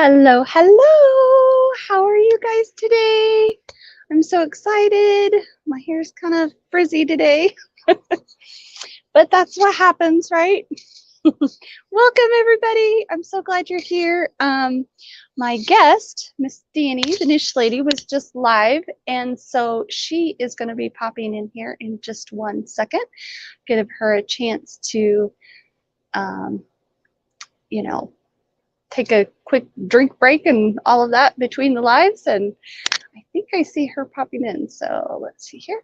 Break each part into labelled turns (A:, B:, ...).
A: Hello, hello. How are you guys today? I'm so excited. My hair's kind of frizzy today, but that's what happens, right? Welcome, everybody. I'm so glad you're here. My guest, Miss Danni The NICHE Lady, was just live, and so she is going to be popping in here in just 1 second. Give her a chance to, you know, take a quick drink break and all of that between the lives. And I think I see her popping in. So let's see here.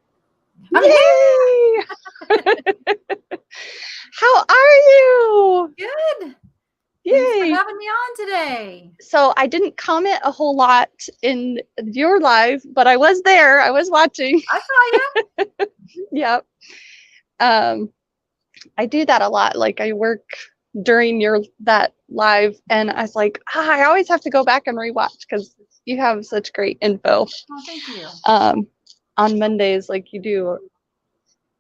A: Yay! How are you?
B: Good.
A: Yay.
B: Thanks for having me on today.
A: So I didn't comment a whole lot in your live, but I was there. I was watching.
B: I saw you.
A: Yep. I do that a lot. Like I work during that live, and I was like, I always have to go back and rewatch because you have such great info.
B: Oh, thank you.
A: On Mondays, like you do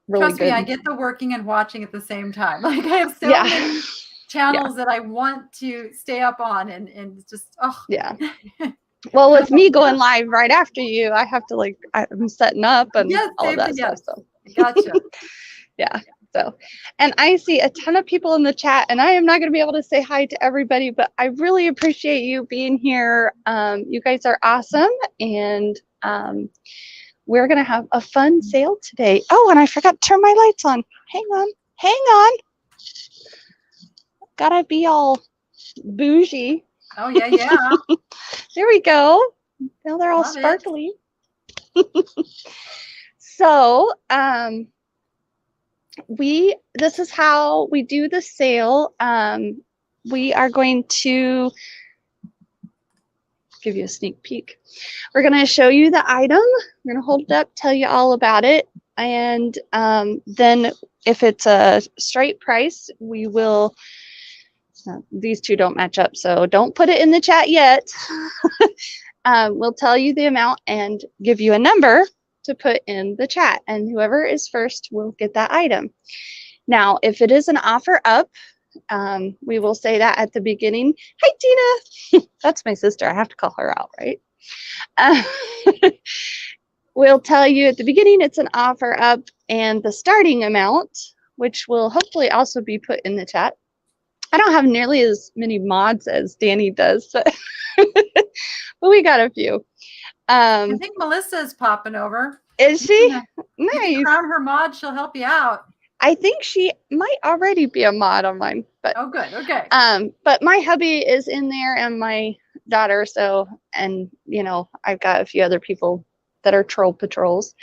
A: really
B: Trust
A: good.
B: me, I get the working and watching at the same time. Like I have so many channels that I want to stay up on, and just
A: Well, with me going live right after you, I have to I'm setting up and all of that stuff. So
B: gotcha.
A: Yeah. So, and I see a ton of people in the chat, and I am not going to be able to say hi to everybody, but I really appreciate you being here. You guys are awesome, and we're going to have a fun sale today. Oh, and I forgot to turn my lights on. Hang on. Gotta be all bougie.
B: Oh, yeah.
A: There we go. Now they're all sparkly. So, this is how we do the sale. We are going to give you a sneak peek. We're going to show you the item. We're going to hold it up, tell you all about it. And then if it's a straight price, we will, these two don't match up, so don't put it in the chat yet. We'll tell you the amount and give you a number to put in the chat, and whoever is first will get that item. Now, if it is an offer up, we will say that at the beginning. Hi, Tina. That's my sister. I have to call her out, right? We'll tell you at the beginning it's an offer up, and the starting amount, which will hopefully also be put in the chat. I don't have nearly as many mods as Danni does, but we got a few.
B: I think Melissa is popping over.
A: Is she?
B: Nice. If you crown her mod, she'll help you out.
A: I think she might already be a mod on mine, but
B: oh, good. Okay.
A: But my hubby is in there, and my daughter. So, and I've got a few other people that are troll patrols.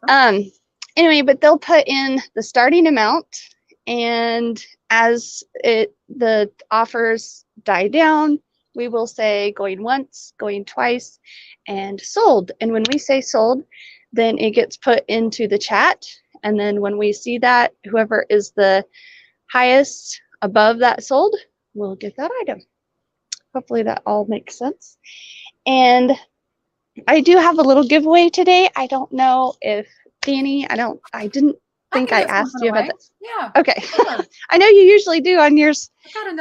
A: Awesome. Anyway, but they'll put in the starting amount, and as the offers die down, we will say going once, going twice, and sold. And when we say sold, then it gets put into the chat. And then when we see that, whoever is the highest above that sold will get that item. Hopefully that all makes sense. And I do have a little giveaway today. I don't know if Danni, I didn't think I asked you about this.
B: Yeah.
A: Okay. Sure. I know you usually do on yours.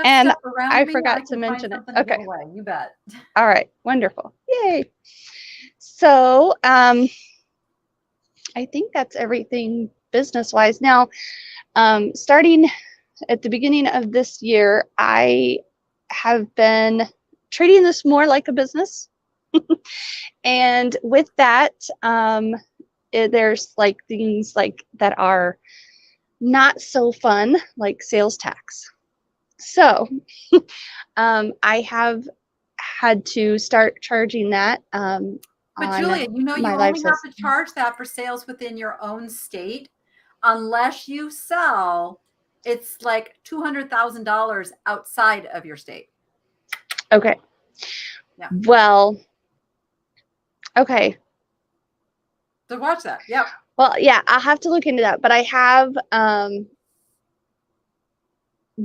B: And
A: I forgot to mention it. Okay.
B: You bet.
A: All right. Wonderful. Yay. So, I think that's everything business-wise. Now, starting at the beginning of this year, I have been treating this more like a business. And with that, there's like things like that are not so fun, like sales tax. So I have had to start charging that.
B: But Julia, you only have to charge that for sales within your own state, unless you sell. It's like $200,000 outside of your state.
A: Okay. Yeah. Well. Okay.
B: So watch that. Yeah.
A: Well, yeah, I'll have to look into that. But I have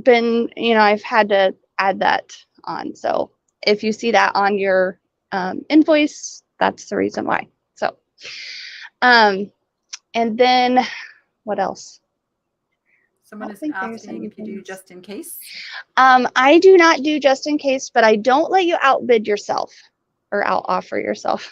A: been, I've had to add that on. So if you see that on your invoice, that's the reason why. So, and then what else?
B: Someone is asking if you do just in case.
A: I do not do just in case, but I don't let you outbid yourself or out offer yourself.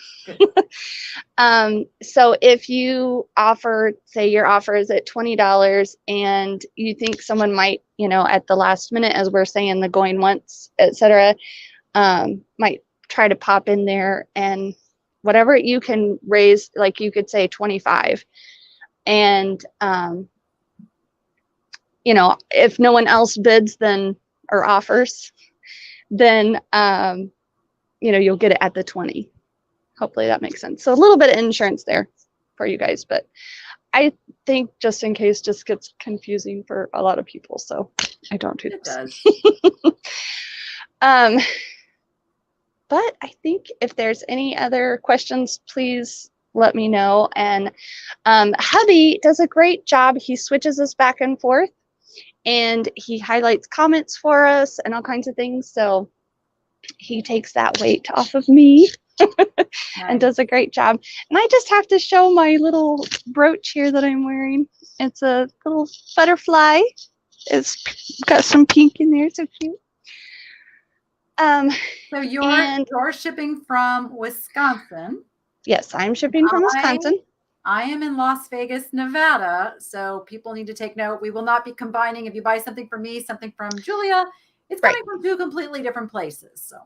A: So if you offer, say your offer is at $20 and you think someone might, at the last minute, as we're saying, the going once, etc., might try to pop in there, and whatever you can raise, like you could say 25, and if no one else bids then or offers, then you'll get it at the 20. Hopefully that makes sense. So a little bit of insurance there for you guys, but I think just in case just gets confusing for a lot of people, so I don't do this.
B: It does.
A: But I think if there's any other questions, please let me know. And hubby does a great job. He switches us back and forth, and he highlights comments for us and all kinds of things. So he takes that weight off of me. And does a great job. And I just have to show my little brooch here that I'm wearing. It's a little butterfly. It's got some pink in there, so cute.
B: So you're shipping from Wisconsin.
A: Yes, I'm shipping from Wisconsin.
B: I am in Las Vegas, Nevada. So people need to take note. We will not be combining. If you buy something from me, something from Julia, it's coming from two completely different places. So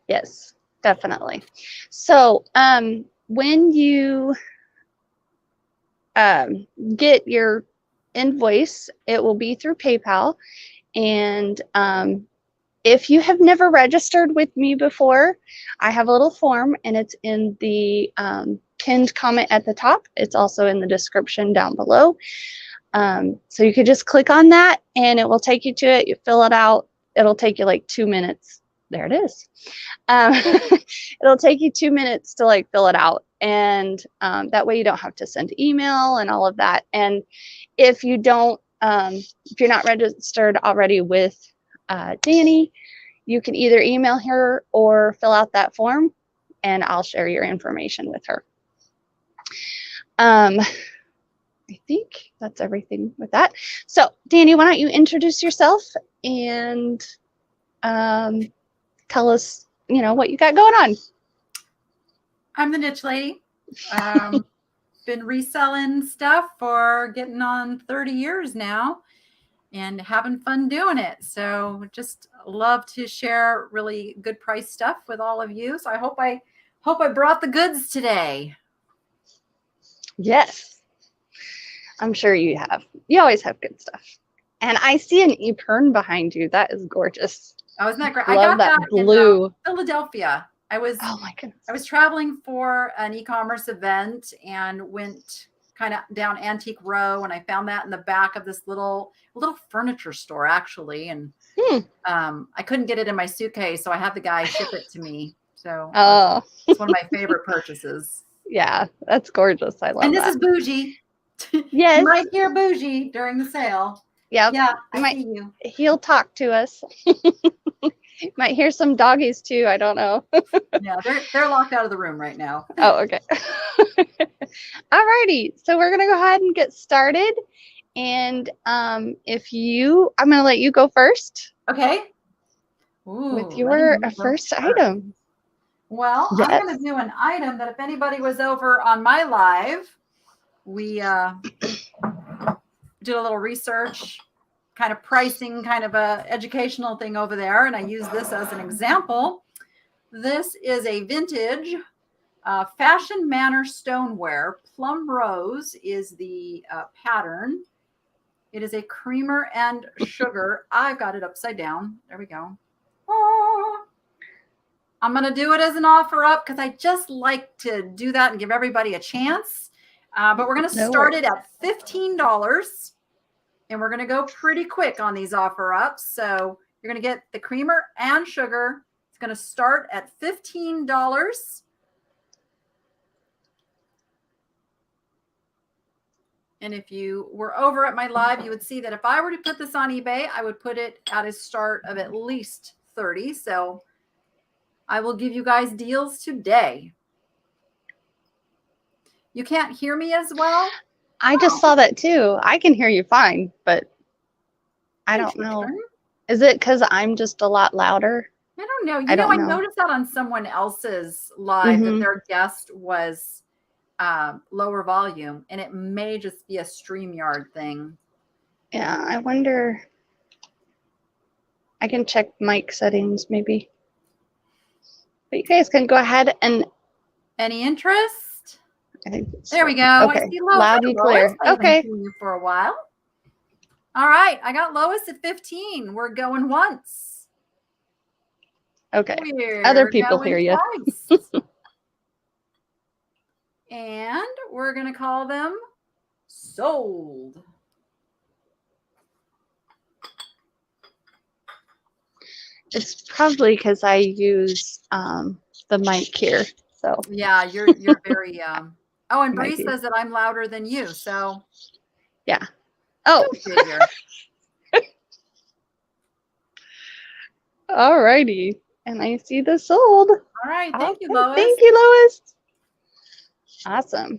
A: yes, definitely. So when you get your invoice, it will be through PayPal. And if you have never registered with me before, I have a little form, and it's in the pinned comment at the top. It's also in the description down below. So you could just click on that and it will take you to it. You fill it out. It'll take you like 2 minutes. There it is. It'll take you 2 minutes to fill it out. And that way you don't have to send email and all of that. And if you don't, if you're not registered already with Danny, you can either email her or fill out that form, and I'll share your information with her. I think that's everything with that. So Danny, why don't you introduce yourself and tell us, what you got going on.
B: I'm the Niche Lady. Been reselling stuff for getting on 30 years now and having fun doing it. So just love to share really good price stuff with all of you. So I hope I brought the goods today.
A: Yes, I'm sure you have. You always have good stuff. And I see an Epern behind you. That is gorgeous.
B: Oh, isn't that great?
A: Love
B: I got
A: that blue.
B: In Philadelphia.
A: Oh my goodness.
B: I was traveling for an e-commerce event and went kind of down Antique Row, and I found that in the back of this little furniture store actually. And I couldn't get it in my suitcase, so I had the guy ship it to me. So it's one of my favorite purchases.
A: Yeah, that's gorgeous. I love that.
B: And this is bougie.
A: Yes.
B: You might hear bougie during the sale.
A: Yep.
B: Yeah, I see you.
A: He'll talk to us. Might hear some doggies too. I don't know.
B: Yeah, they're locked out of the room right now.
A: Oh, okay. Alrighty. So we're gonna go ahead and get started. And I'm gonna let you go first.
B: Okay.
A: Ooh, with your first item.
B: Well, yes. I'm going to do an item that if anybody was over on my live, we did a little research, kind of pricing, kind of a educational thing over there. And I use this as an example. This is a vintage Fashion Manor stoneware. Plum Rose is the pattern. It is a creamer and sugar. I've got it upside down. There we go. Oh. I'm going to do it as an offer up because I just like to do that and give everybody a chance. But we're going to start it at $15. And we're going to go pretty quick on these offer ups. So you're going to get the creamer and sugar. It's going to start at $15. And if you were over at my live, you would see that if I were to put this on eBay, I would put it at a start of at least $30. So I will give you guys deals today. You can't hear me as well?
A: I just saw that too. I can hear you fine, but I don't know. Is it because I'm just a lot louder?
B: I don't know. You know, I noticed that on someone else's live that their guest was lower volume, and it may just be a StreamYard thing.
A: Yeah, I wonder. I can check mic settings maybe. But you guys can go ahead and.
B: Any interest?
A: I think
B: there we go.
A: Okay.
B: I see Lois.
A: Loud and clear. Okay.
B: You for a while. All right, I got Lois at 15. We're going once.
A: Okay. Other people hear you.
B: And we're going to call them sold.
A: It's probably because I use the mic here. So
B: yeah, you're very oh, and Bree says that I'm louder than you, so
A: yeah. Oh. All righty. And I see the sold.
B: All right. Thank you, Lois.
A: Thank you, Lois. Awesome.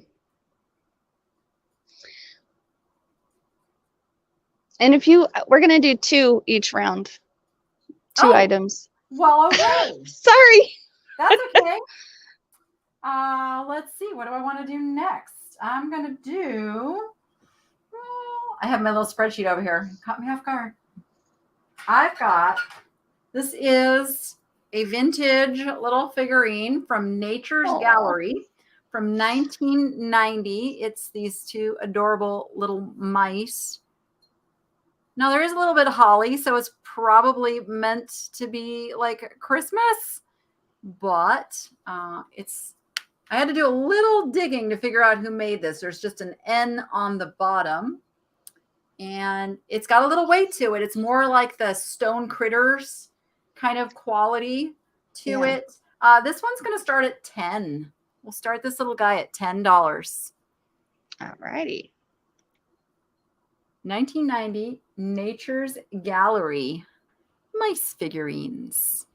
A: And if you, we're going to do 2 each round. 2 items.
B: Well, okay.
A: Sorry.
B: That's okay. Let's see. What do I want to do next? I'm going to do, I have my little spreadsheet over here. Caught me off guard. I've got, this is a vintage little figurine from Nature's Gallery from 1990. It's these 2 adorable little mice. Now, there is a little bit of holly, so it's probably meant to be like Christmas, but I had to do a little digging to figure out who made this. There's just an N on the bottom, and it's got a little weight to it. It's more like the Stone Critters kind of quality to it. This one's going to start at 10. We'll start this little guy at $10.
A: All righty.
B: 1990 Nature's Gallery mice figurines.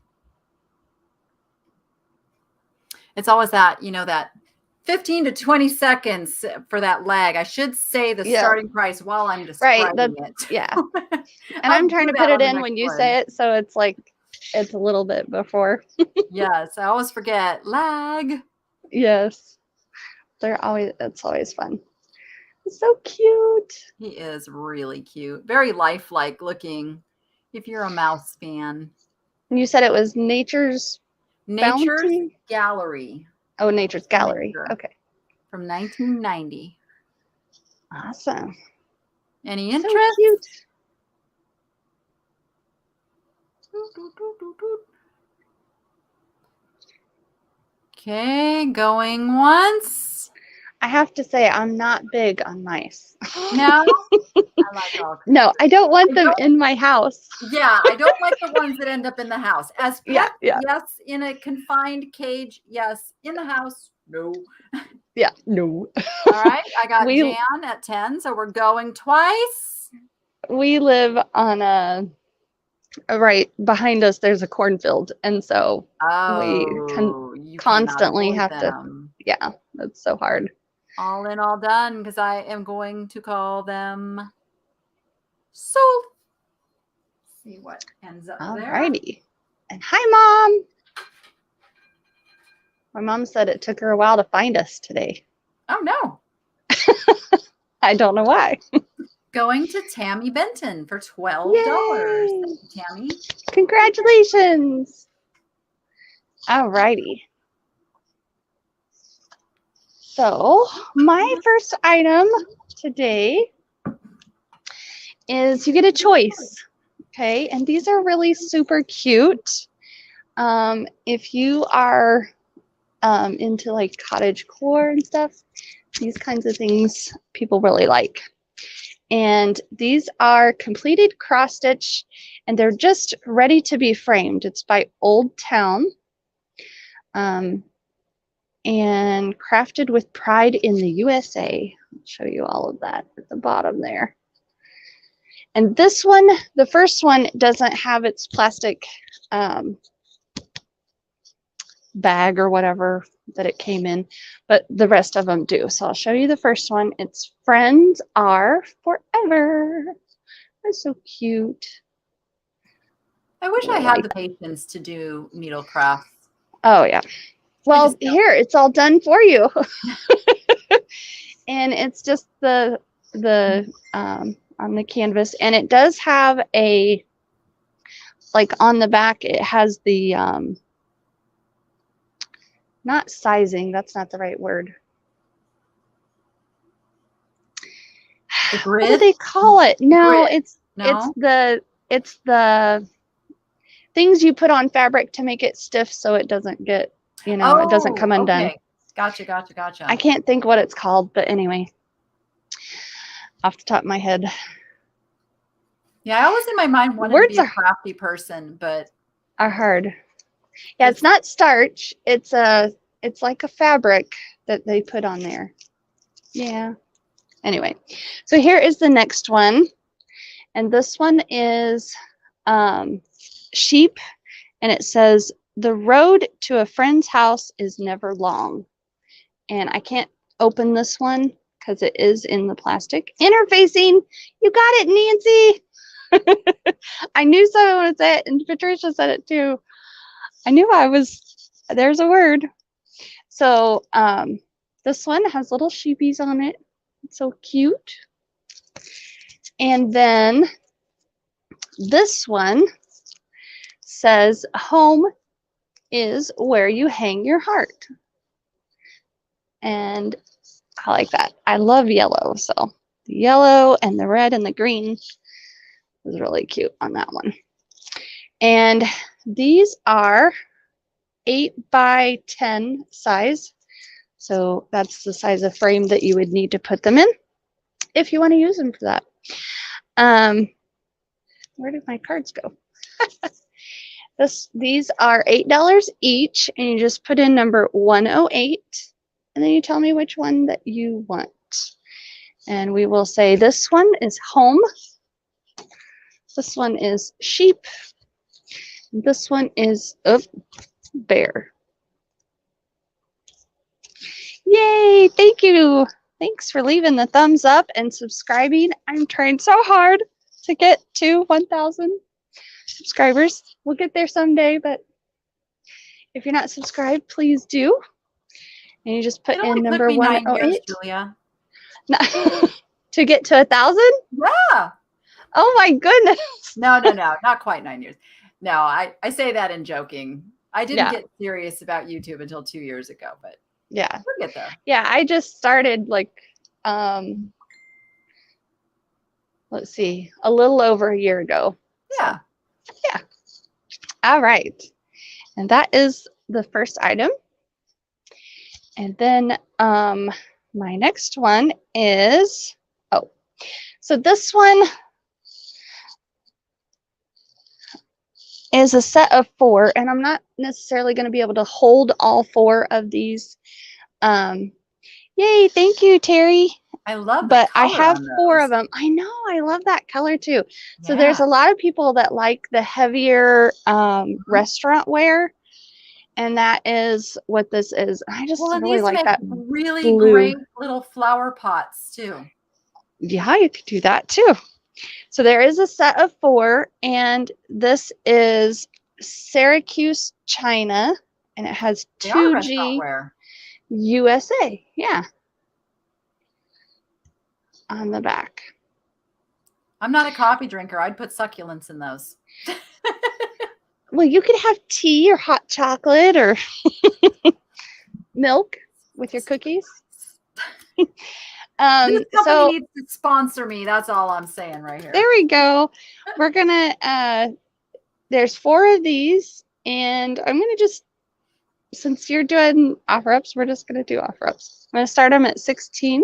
B: It's always that, you know, that 15 to 20 seconds for that lag. I should say the starting price while I'm describing it.
A: Yeah. And I'm trying to put it in when you say it, so it's like it's a little bit before.
B: Yes, I always forget lag.
A: Yes. It's always fun. So cute.
B: He is really cute. Very lifelike looking if you're a mouse fan.
A: And you said it was Nature's
B: Gallery.
A: Oh, Nature's Gallery. Okay.
B: From 1990.
A: Awesome.
B: Any interest?
A: So cute.
B: Okay, going once.
A: I have to say, I'm not big on mice.
B: No? I like all.
A: No, I don't want them in my house.
B: Yeah, I don't like the ones that end up in the house. As pets, yes, in a confined cage, yes. In the house, no.
A: Yeah, no.
B: All right, I got Jan at 10, so we're going twice.
A: We live on right behind us, there's a cornfield, and so we constantly have to. Yeah, that's so hard.
B: All in, all done, because I am going to call them sold. See what ends up there.
A: Alrighty. And hi, Mom. My mom said it took her a while to find us today.
B: Oh, no.
A: I don't know why.
B: Going to Tammy Benton for $12. Thank you, Tammy.
A: Congratulations. Alrighty. So my first item today is you get a choice. Okay. And these are really super cute. If you are into like cottage core and stuff, these kinds of things people really like. And these are completed cross stitch, and they're just ready to be framed. It's by Old Town, and crafted with pride in the USA. I'll show you all of that at the bottom there. And this one, the first one, doesn't have its plastic bag or whatever that it came in, but the rest of them do. So I'll show you the first one. It's Friends Are Forever. That's so cute.
B: I wish I had the patience to do needle crafts.
A: Oh yeah. Well, here it's all done for you. And it's just the on the canvas, and it does have a, like on the back it has the not sizing, that's not the right word.
B: The grid?
A: What do they call it? No, it's the things you put on fabric to make it stiff so it doesn't get, you know, it doesn't come undone.
B: Okay. Gotcha.
A: I can't think what it's called, but anyway, off the top of my head.
B: Yeah, I always in my mind wanted to be a crafty person, but
A: are hard. Yeah, it's not starch. It's like a fabric that they put on there. Yeah. Anyway, so here is the next one, and this one is sheep, and it says, "The road to a friend's house is never long." And I can't open this one because it is in the plastic. Interfacing, you got it, Nancy. I knew someone would say it, and Patricia said it too. I knew there's a word. So this one has little sheepies on it. It's so cute. And then this one says, "Home is where you hang your heart." And I like that. I love yellow. So the yellow and the red and the green is really cute on that one. And these are 8x10 size. So that's the size of frame that you would need to put them in if you want to use them for that. Where did my cards go? These are $8 each, and you just put in number 108, and then you tell me which one that you want. And we will say this one is home. This one is sheep. This one is bear. Yay! Thank you. Thanks for leaving the thumbs up and subscribing. I'm trying so hard to get to 1,000 subscribers. We'll get there someday, but if you're not subscribed, please do. And you just put in number 108.
B: Julia.
A: To get to 1,000?
B: Yeah.
A: Oh my goodness.
B: No, not quite 9 years. No, I say that in joking. I didn't get serious about YouTube until 2 years ago, but
A: yeah,
B: we'll get there.
A: Yeah, I just started like let's see, a little over a year ago.
B: Yeah.
A: So, yeah. All right. And that is the first item. And then my next one is, so this one is a set of 4, and I'm not necessarily going to be able to hold all 4 of these. Yay, thank you, Terry.
B: I love
A: but I have 4 of them. I know, I love that color too. Yeah. So there's a lot of people that like the heavier restaurant wear, and that is what this is. I just really like that
B: really blue. Great little flower pots too.
A: Yeah, you could do that too. So there is a set of 4, and this is Syracuse, China, and it has 2G USA. Yeah. On the back.
B: I'm not a coffee drinker. I'd put succulents in those.
A: Well, you could have tea or hot chocolate or milk with your cookies.
B: This company needs to sponsor me. That's all I'm saying right here.
A: There we go. We're gonna there's 4 of these, and I'm gonna just, since you're doing offer ups, we're just gonna do offer ups. I'm gonna start them at 16,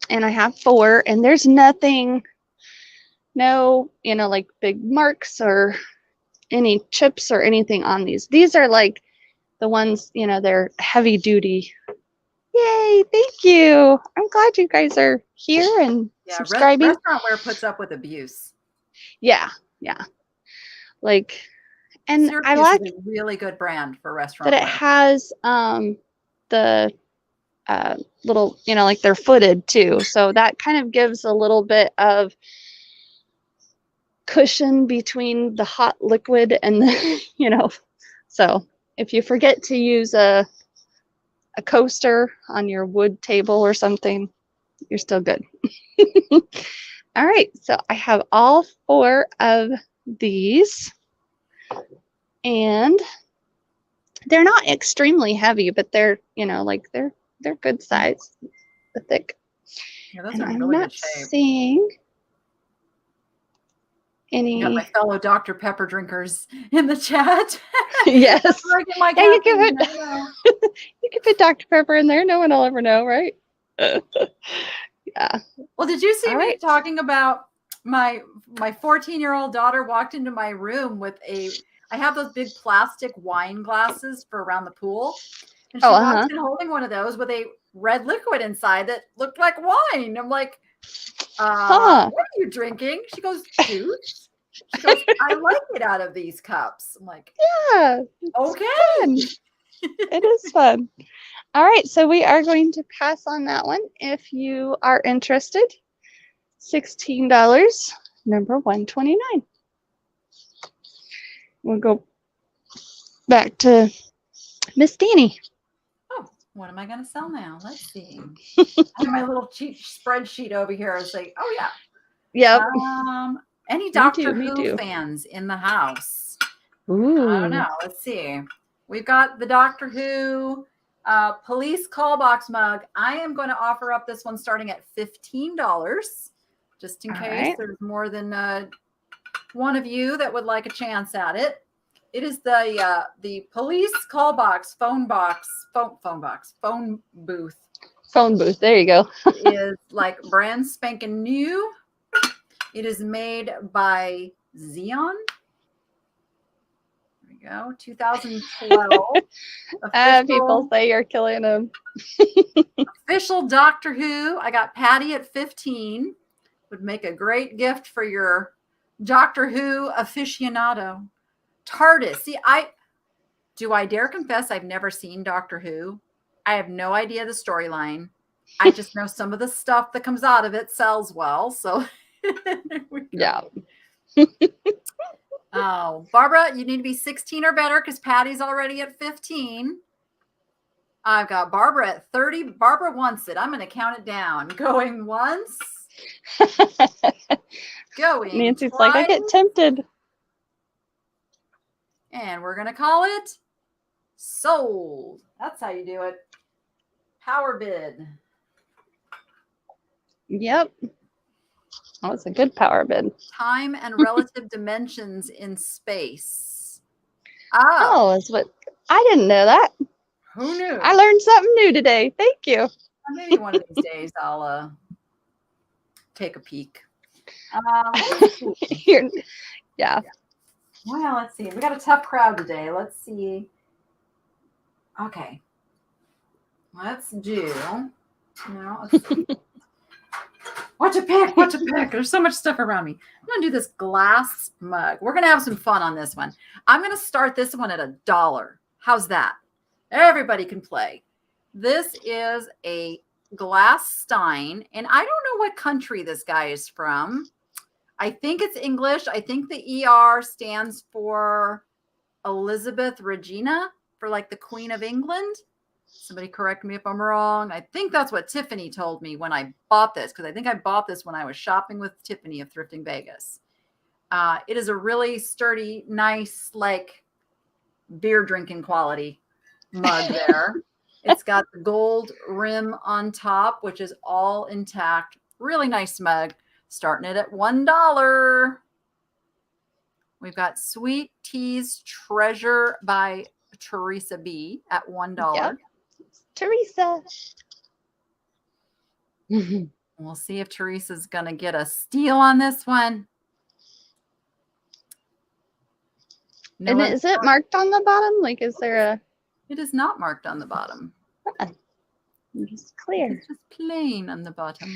A: and I have 4, and there's nothing, no, like big marks or any chips or anything on these. These are like the ones, they're heavy duty. Yay, thank you. I'm glad you guys are here and subscribing.
B: Restaurant wear puts up with abuse.
A: Yeah. Like, and
B: Syracuse
A: I like
B: is a really good brand for restaurant
A: that
B: wear.
A: it has the little, you know, like they're footed too. So that kind of gives a little bit of cushion between the hot liquid and the, you know, so if you forget to use a coaster on your wood table or something, you're still good. All right, so I have all 4 of these, and they're not extremely heavy, but they're, you know, like they're good size, they're thick.
B: Yeah, those
A: and
B: are in
A: I'm
B: really
A: not
B: good shape.
A: seeing any.
B: You got my fellow Dr. Pepper drinkers in the chat.
A: Yes.
B: My
A: yeah, you can put you can put Dr. Pepper in there. No one will ever know, right? Yeah.
B: Well, did you see
A: All
B: me
A: right.
B: talking about my 14-year-old daughter walked into my room with I have those big plastic wine glasses for around the pool. And she walks in holding one of those with a red liquid inside that looked like wine. I'm like, what are you drinking? She goes, juice. She goes, I like it out of these cups. I'm like,
A: yeah.
B: Okay.
A: It is fun. All right, so we are going to pass on that one. If you are interested, $16, number 129. We'll go back to Miss Danny.
B: Oh, what am I going to sell now? Let's see. I have my little cheat spreadsheet over here. I was like, oh yeah.
A: Yep.
B: Any Doctor Who fans in the house?
A: Ooh.
B: I don't know. Let's see. We've got the Doctor Who police call box mug. I am going to offer up this one starting at $15, just in case there's more than one of you that would like a chance at it. It is the police call box, phone booth.
A: Phone booth. There you go.
B: It is like brand spanking new. It is made by Xeon. There we go. 2012.
A: People say you're killing them.
B: Official Doctor Who. I got Patty at 15. Would make a great gift for your Doctor Who aficionado. TARDIS. See, I dare confess I've never seen Doctor Who. I have no idea the storyline. I just know some of the stuff that comes out of it sells well. So
A: yeah.
B: Oh, Barbara, you need to be 16 or better because Patty's already at 15. I've got Barbara at 30. Barbara wants it. I'm going to count it down. Going once. Going
A: Nancy's
B: twice.
A: like, I get tempted.
B: And we're going to call it sold. That's how you do it. Power bid.
A: Yep. Oh, it's a good power bid.
B: Time and relative dimensions in space.
A: Oh, is what I didn't know that.
B: Who knew?
A: I learned something new today. Thank you.
B: Maybe one of these days I'll take a peek.
A: Yeah.
B: Well, let's see. We got a tough crowd today. Let's see. Okay. Let's do. Let's see. What to pick? What to pick? There's so much stuff around me. I'm going to do this glass mug. We're going to have some fun on this one. I'm going to start this one at $1. How's that? Everybody can play. This is a glass stein, and I don't know what country this guy is from. I think it's English. I think the ER stands for Elizabeth Regina, for like the Queen of England. Somebody correct me if I'm wrong. I think that's what Tiffany told me when I bought this, because I think I bought this when I was shopping with Tiffany of Thrifting Vegas. It is a really sturdy, nice, like beer drinking quality mug there. It's got the gold rim on top, which is all intact. Really nice mug. Starting it at $1. We've got Sweet Tea's Treasure by Teresa B at $1.
A: Yep. Teresa.
B: We'll see if Teresa's going to get a steal on this one. No,
A: and is it marked on the bottom? Like, is there a...
B: It is not marked on the bottom.
A: It's clear.
B: It's just plain on the bottom.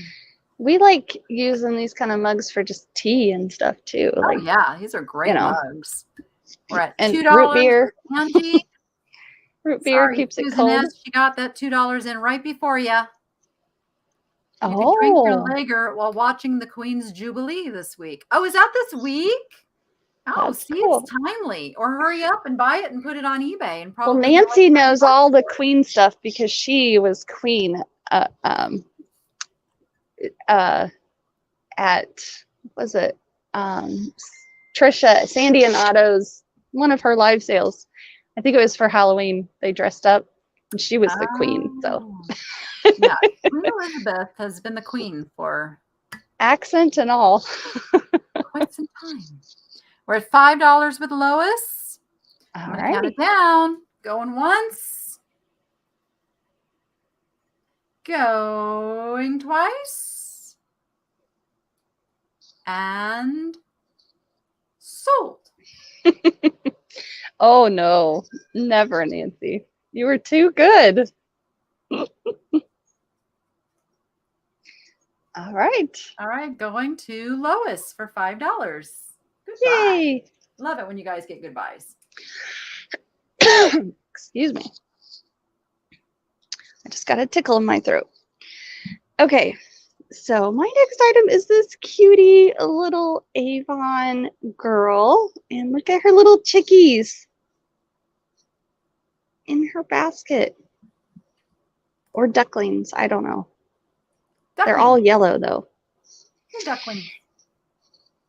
A: We like using these kind of mugs for just tea and stuff too.
B: Like, yeah, these are great mugs. We're at $2
A: root beer. Root beer keeps it cold.
B: She got that $2 in right before you.
A: Oh.
B: You can drink your lager while watching the Queen's Jubilee this week. Oh, is that this week? Oh,
A: That's cool.
B: It's timely. Or hurry up and buy it and put it on eBay. And probably
A: well, Nancy knows all the Queen stuff because she was Queen at, was it Trisha, Sandy and Otto's, one of her live sales. I think it was for Halloween. They dressed up and she was the queen. So
B: yeah, Queen Elizabeth has been the queen for
A: accent and all.
B: quite some time. We're at $5 with Lois. I'm going to count it down. Going once. Going twice. And sold.
A: Oh, no. Never, Nancy. You were too good. All right.
B: All right. Going to Lois for $5. Goodbye.
A: Yay.
B: Love it when you guys get goodbyes.
A: Excuse me. I just got a tickle in my throat. Okay. So my next item is this cutie little Avon girl. And look at her little chickies in her basket. Or ducklings. I don't know. They're all yellow though.
B: Duckling.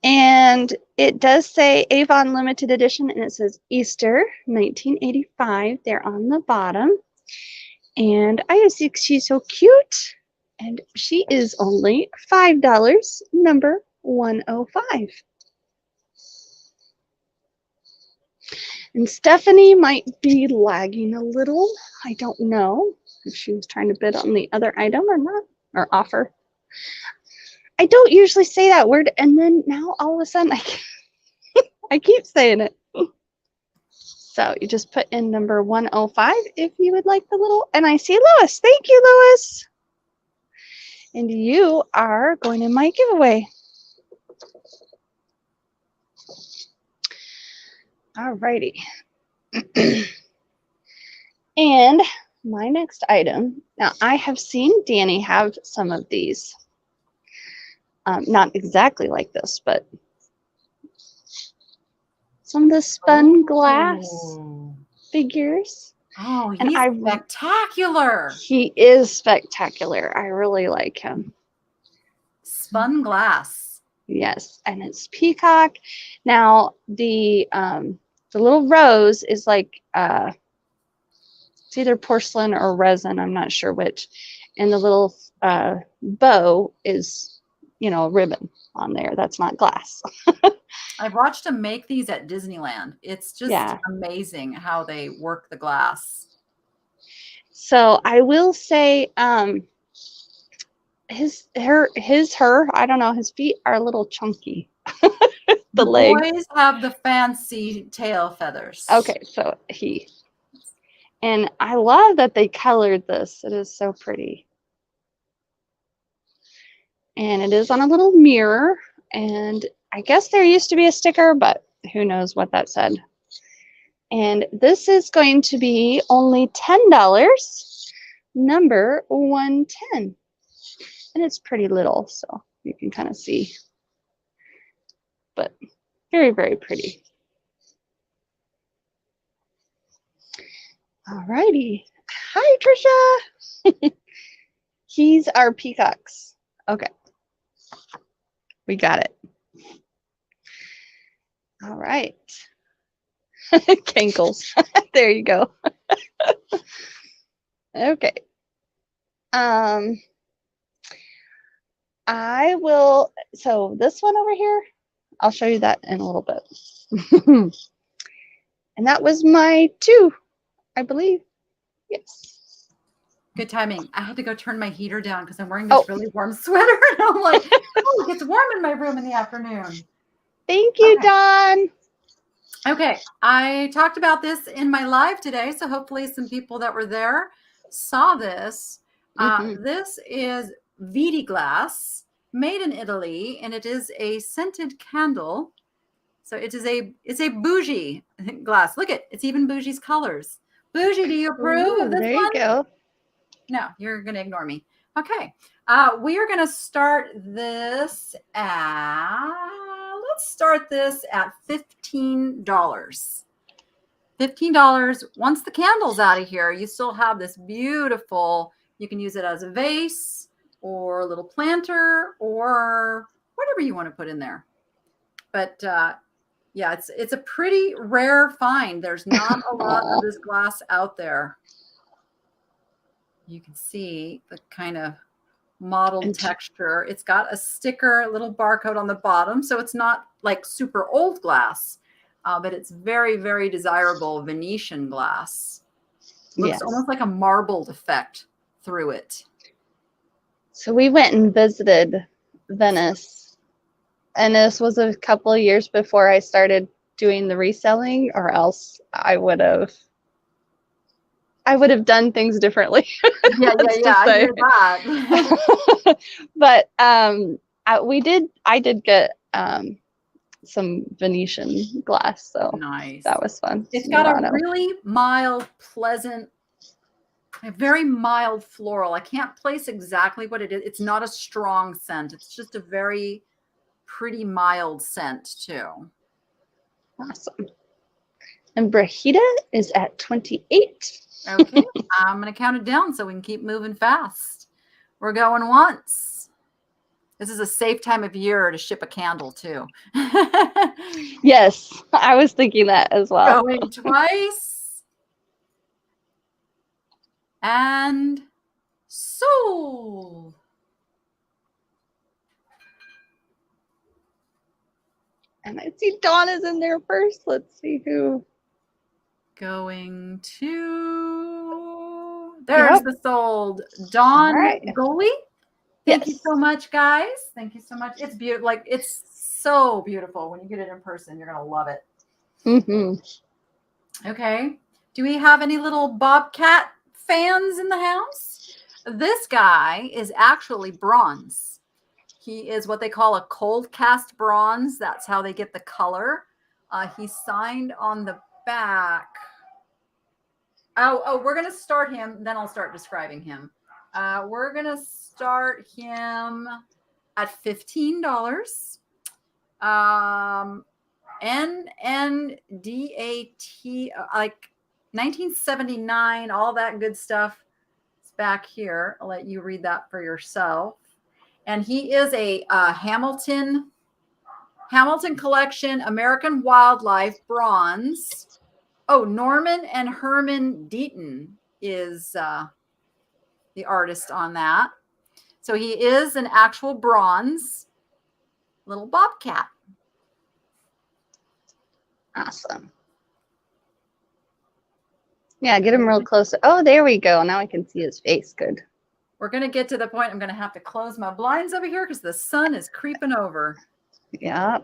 A: And it does say Avon limited edition and it says Easter 1985. They're on the bottom. And I just think she's so cute. And she is only $5, number 105. And Stephanie might be lagging a little. I don't know if she was trying to bid on the other item or not, or offer. I don't usually say that word, and then now all of a sudden I keep saying it. So you just put in number 105 if you would like the little, and I see Lois. Thank you, Lois. And you are going in my giveaway. All righty. And my next item, now I have seen Danny have some of these. Not exactly like this, but some of the spun glass figures.
B: Oh, he's spectacular.
A: He is spectacular. I really like him.
B: Spun glass.
A: Yes, and it's peacock. Now the little rose is like it's either porcelain or resin. I'm not sure which. And the little bow is, you know, a ribbon on there. That's not glass.
B: I've watched them make these at Disneyland. It's just amazing how they work the glass.
A: So I will say his, I don't know, his feet are a little chunky. The legs.
B: Boys have the fancy tail feathers.
A: Okay, so he. And I love that they colored this. It is so pretty. And it is on a little mirror. And I guess there used to be a sticker, but who knows what that said. And this is going to be only $10, number 110. And it's pretty little, so you can kind of see. But very, very pretty. All righty. Hi, Trisha. He's our peacocks. Okay. We got it. All right. Cankles. There you go. Okay. I will, so this one over here, I'll show you that in a little bit. And that was my 2, I believe. Yes.
B: Good timing. I had to go turn my heater down because I'm wearing this really warm sweater. And I'm like, oh, it gets warm in my room in the afternoon.
A: Thank you, Dawn.
B: Okay. I talked about this in my live today. So hopefully some people that were there saw this. This is Vidi glass made in Italy, and it is a scented candle. So it's a bougie glass. Look at it's even bougie's colors. Bougie, do you approve of this
A: there
B: one?
A: You go.
B: No, you're going to ignore me. Okay. We are going to start this at, let's start this at $15. $15. Once the candle's out of here, you still have this beautiful, you can use it as a vase or a little planter or whatever you want to put in there. But yeah, it's a pretty rare find. There's not a lot of this glass out there. You can see the kind of mottled texture. It's got a sticker, a little barcode on the bottom. So it's not like super old glass, but it's very, very desirable Venetian glass. Looks almost like a marbled effect through it.
A: So we went and visited Venice, and this was a couple of years before I started doing the reselling, or else I would have done things differently.
B: Yeah, I hear that.
A: But I did get some Venetian glass, so
B: nice.
A: That was fun.
B: It's got a really mild, pleasant, a very mild floral. I can't place exactly what it is. It's not a strong scent. It's just a very pretty mild scent too.
A: Awesome. And Brahita is at 28.
B: Okay, I'm going to count it down so we can keep moving fast. We're going once. This is a safe time of year to ship a candle too.
A: Yes, I was thinking that as well.
B: Going twice. And sold.
A: And I see Dawn is in there first. Let's see who.
B: Going to, there's the sold. Dawn Goalie. Thank you so much, guys. Thank you so much. It's beautiful. Like, it's so beautiful. When you get it in person, you're going to love it. Okay. Do we have any little Bobcat fans in the house? This guy is actually bronze. He is what they call a cold cast bronze. That's how they get the color. He's signed on the back. Oh, we're going to start him. Then I'll start describing him. We're going to start him at $15. NNDAT, like 1979, all that good stuff is back here. I'll let you read that for yourself. And he is a Hamilton Collection American Wildlife bronze. Oh, Norman and Herman Deaton is the artist on that. So he is an actual bronze little Bobcat.
A: Awesome. Yeah, get him real close. Oh, there we go. Now I can see his face. Good.
B: We're going to get to the point I'm going to have to close my blinds over here because the sun is creeping over.
A: Yeah.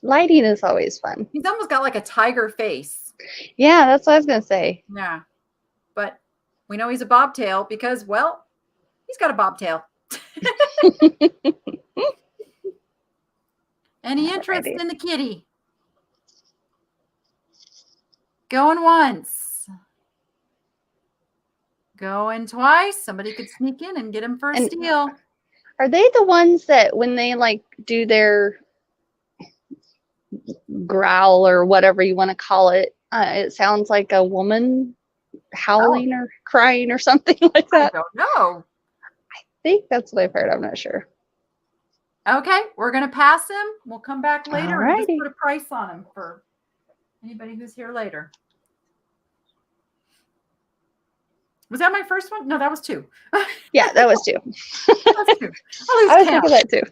A: Lighting is always fun.
B: He's almost got like a tiger face.
A: Yeah, that's what I was going to say.
B: Yeah. But we know he's a bobtail because, well, he's got a bobtail. Any interest in the kitty? Going once. Going twice. Somebody could sneak in and get him for a steal.
A: Are they the ones that when they like do their growl or whatever you want to call it, it sounds like a woman howling or crying or something like that?
B: I don't know.
A: I think that's what I've heard. I'm not sure.
B: Okay, we're going to pass him. We'll come back later and just
A: Alrighty.
B: put a price on him for anybody who's here later. Was that my first one? No, that was 2.
A: Yeah, that was 2.
B: That's 2.
A: I was thinking that too.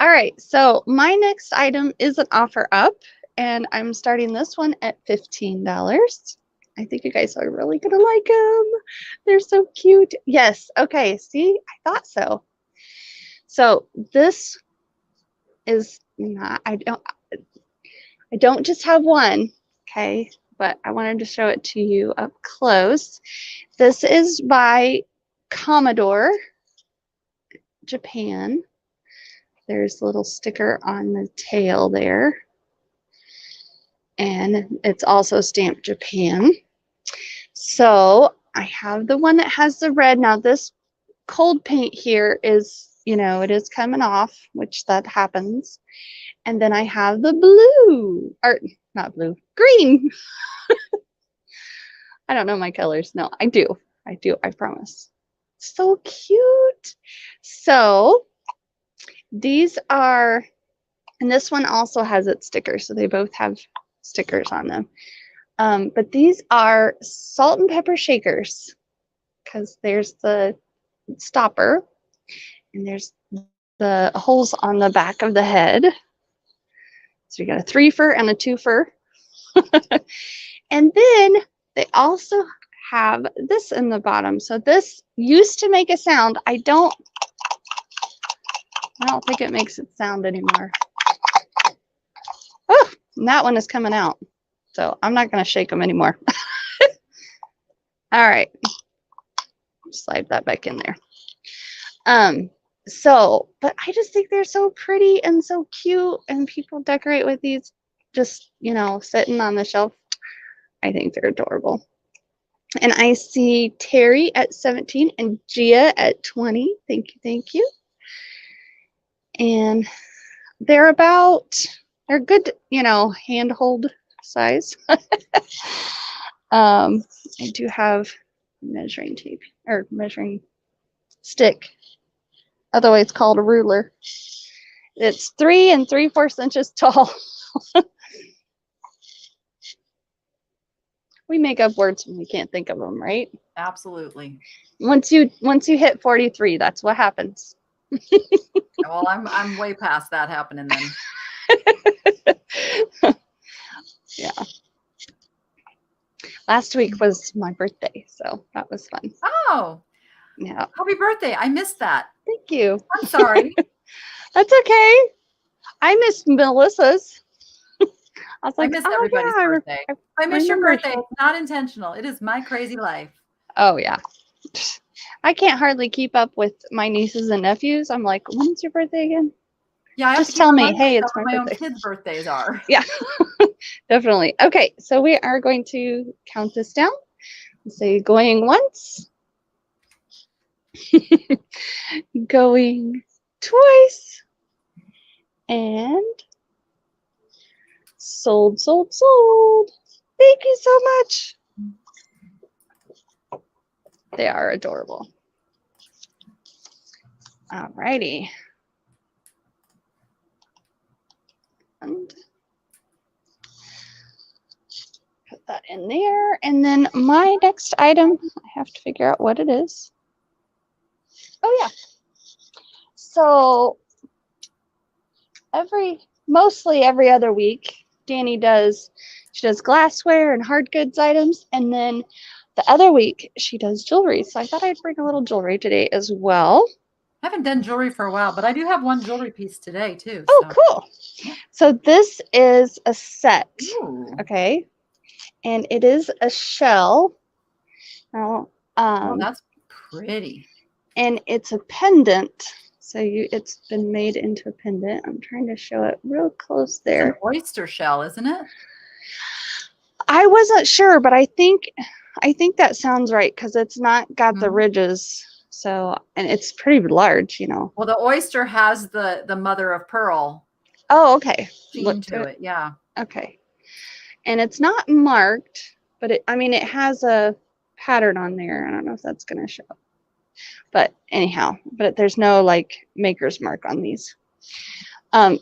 A: All right, so my next item is an offer up, and I'm starting this one at $15. I think you guys are really going to like them. They're so cute. Yes. Okay. See, I thought so. So this is not, I don't just have one. Okay. But I wanted to show it to you up close. This is by Commodore Japan. There's a little sticker on the tail there. And it's also stamped Japan. So I have the one that has the red. Now this cold paint here is, you know, it is coming off, which that happens. And then I have the blue, or not blue, green. I don't know my colors. No, I do. I promise. So cute. So these are, and this one also has its stickers. So they both have stickers on them. But these are salt and pepper shakers, because there's the stopper and there's the holes on the back of the head. So you got a 3-fer and a 2-fer. And then they also have this in the bottom. So this used to make a sound. I don't think it makes it sound anymore. Oh, and that one is coming out. So I'm not going to shake them anymore. All right. Slide that back in there. So, but I just think they're so pretty and so cute, and people decorate with these just, you know, sitting on the shelf. I think they're adorable. And I see Terry at 17 and Gia at 20. Thank you, thank you. And they're good, you know, handhold size. I do have measuring tape or measuring stick, otherwise called a ruler. It's 3 3/4 inches tall. We make up words when we can't think of them, right?
B: Absolutely.
A: Once you hit 43, that's what happens.
B: Well, I'm way past that happening then.
A: Yeah. Last week was my birthday, so that was fun.
B: Oh.
A: Yeah.
B: Happy birthday. I missed that.
A: Thank you.
B: I'm sorry.
A: That's okay. I missed Melissa's. I was like,
B: I miss everybody's birthday. I miss your birthday. It's not intentional. It is my crazy life.
A: Oh, yeah. I can't hardly keep up with my nieces and nephews. I'm like, when's your birthday again?
B: Yeah,
A: just tell me, hey, it's my
B: own kids' birthdays are.
A: Yeah, definitely. Okay, so we are going to count this down. Say going once, going twice, and sold, sold, sold. Thank you so much. They are adorable. Alrighty. And put that in there. And then my next item, I have to figure out what it is. Oh yeah. So mostly every other week, Danny does glassware and hard goods items. And then the other week she does jewelry. So I thought I'd bring a little jewelry today as well.
B: I haven't done jewelry for a while, but I do have one jewelry piece today too.
A: Oh, so. Cool. So this is a set. Ooh. Okay. And it is a shell. Now,
B: oh, that's pretty.
A: And it's a pendant. So it's been made into a pendant. I'm trying to show it real close there.
B: It's an oyster shell, isn't it?
A: I wasn't sure, but I think that sounds right, because it's not got the ridges. So, and it's pretty large, you know.
B: Well, the oyster has the mother of pearl.
A: Oh, okay.
B: Look to it, yeah.
A: Okay. And it's not marked, but it has a pattern on there. I don't know if that's going to show. But anyhow, there's no like maker's mark on these.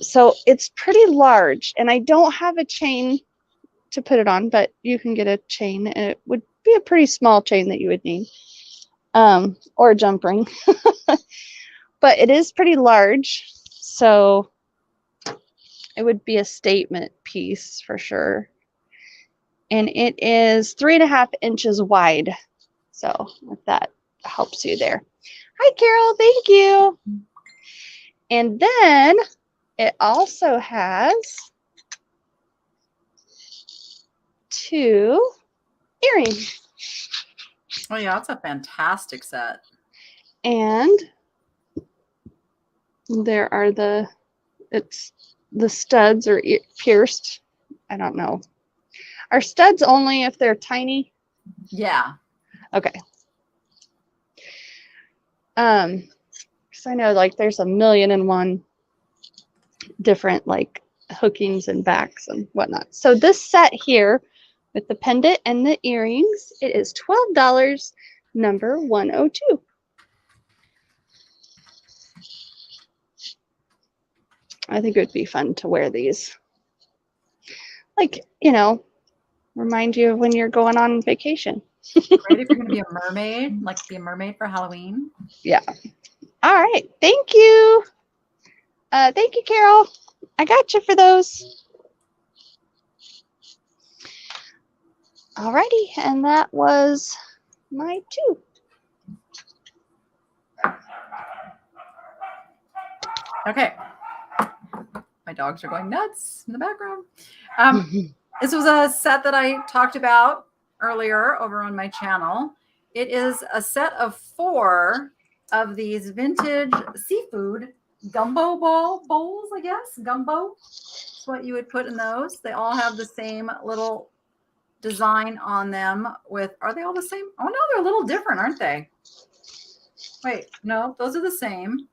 A: So it's pretty large, and I don't have a chain to put it on, but you can get a chain, and it would be a pretty small chain that you would need. Or a jump ring. But it is pretty large, so it would be a statement piece for sure. And it is 3.5 inches wide. So if that helps you there. Hi, Carol. Thank you. And then it also has 2 earrings.
B: Oh yeah, that's a fantastic set.
A: And there are the studs are pierced. I don't know Are studs only if they're tiny?
B: Yeah.
A: Okay. Because I know like there's 1,000,001 different like hookings and backs and whatnot. So this set here with the pendant and the earrings, it is $12, number 102. I think it would be fun to wear these. Like, you know, remind you of when you're going on vacation.
B: Great if you're going to be a mermaid, like be a mermaid for Halloween.
A: Yeah. All right. Thank you. Thank you, Carol. I got you for those. Alrighty, and that was my 2.
B: Okay. My dogs are going nuts in the background. This was a set that I talked about earlier over on my channel. It is a set of 4 of these vintage seafood gumbo bowls, I guess. Gumbo is what you would put in those. They all have the same little design on them with, are they all the same? Oh no, they're a little different, aren't they? Wait, no, those are the same.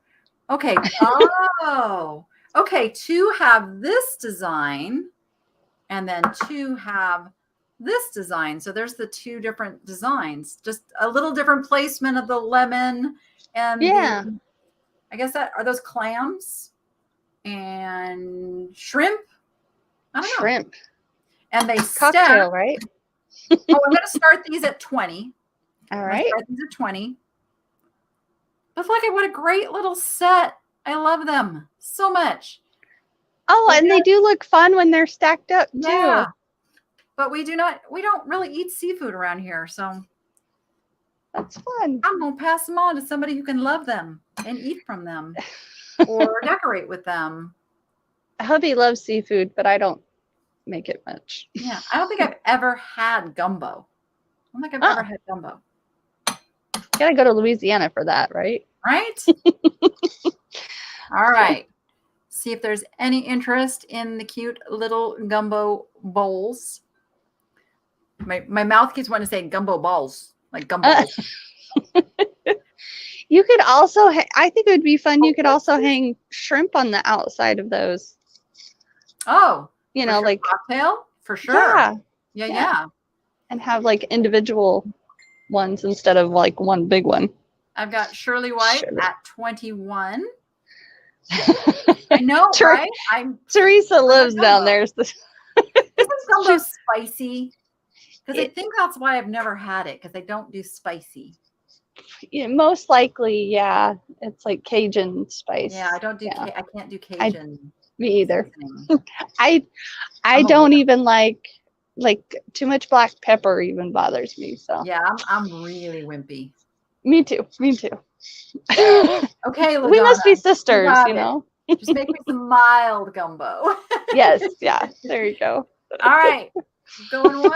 B: Okay. Oh, okay. 2 have this design and then 2 have this design. So there's the 2 different designs, just a little different placement of the lemon and
A: yeah.
B: I guess that are those clams and shrimp. I don't know.
A: Shrimp.
B: And they
A: cocktail,
B: stack.
A: Right?
B: Oh, I'm going to start these at 20.
A: All right.
B: Start these at 20. But look at what a great little set. I love them so much.
A: Oh, and they do look fun when they're stacked up too.
B: Yeah. But we don't really eat seafood around here, so
A: that's fun.
B: I'm gonna pass them on to somebody who can love them and eat from them or decorate with them.
A: Hubby loves seafood, but I don't make it much.
B: Yeah, I don't think I've ever had gumbo. I don't think I've ever had gumbo.
A: You gotta go to Louisiana for that, right?
B: Right? All right. See if there's any interest in the cute little gumbo bowls. My mouth keeps wanting to say gumbo balls, like gumbo.
A: You could also, I think it would be fun. You could also hang shrimp on the outside of those.
B: Oh,
A: you know, like
B: cocktail for sure. Yeah.
A: And have like individual ones instead of like one big one.
B: I've got Shirley White at 21. I know, right?
A: Teresa lives down there.
B: Isn't gumbo spicy? Because I think that's why I've never had it, because they don't do spicy.
A: Yeah, most likely, yeah. It's like Cajun spice.
B: Yeah, I don't do. I can't do Cajun.
A: Me either. I don't even like too much black pepper even bothers me. So
B: yeah, I'm really wimpy.
A: Me too.
B: Okay, LaDonna,
A: we must be sisters, you know.
B: Just make me some mild gumbo.
A: Yes, yeah. There you go.
B: All right, going once.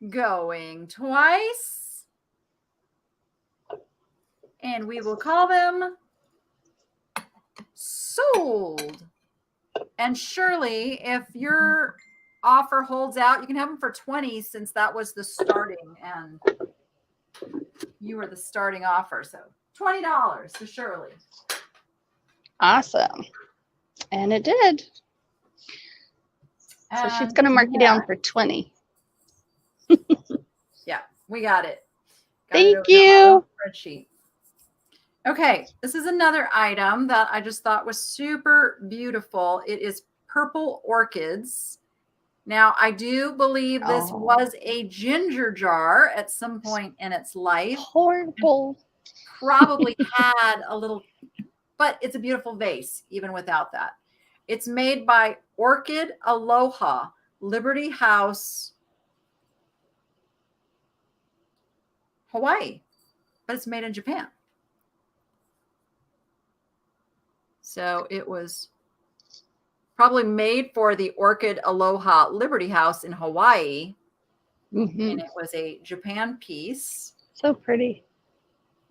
B: Going twice. And we will call them sold. And Shirley, if your offer holds out, you can have them for 20 since that was the starting and you were the starting offer. So $20 to Shirley.
A: Awesome. And it did. So she's going to mark you down for 20.
B: Yeah, we got it.
A: Thank you.
B: Spreadsheet. Okay, this is another item that I just thought was super beautiful. It is purple orchids. Now, I do believe this was a ginger jar at some point in its life.
A: Horrible.
B: Probably had a little, but it's a beautiful vase, even without that. It's made by Orchid Aloha, Liberty House, Hawaii, but it's made in Japan. So it was probably made for the Orchid Aloha Liberty House in Hawaii. And it was a Japan piece.
A: So pretty.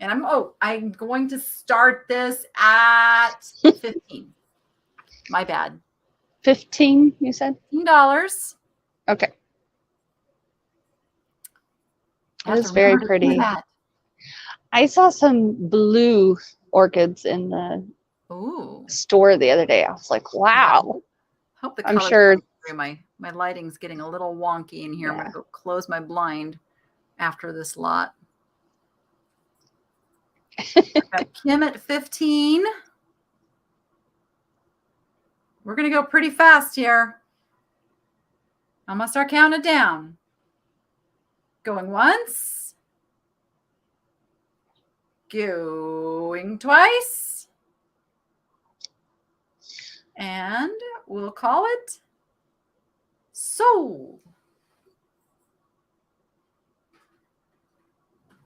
B: And I'm going to start this at 15. My bad.
A: 15, you said?
B: $15.
A: Okay. It is very pretty. I saw some blue orchids in the store the other day. I was like, wow.
B: Hope the
A: I'm sure
B: my lighting's getting a little wonky in here. I'm gonna go close my blind after this lot. Got Kim at 15. We're gonna go pretty fast here. I'm gonna start counting it down. Going once. Going twice. And we'll call it sold.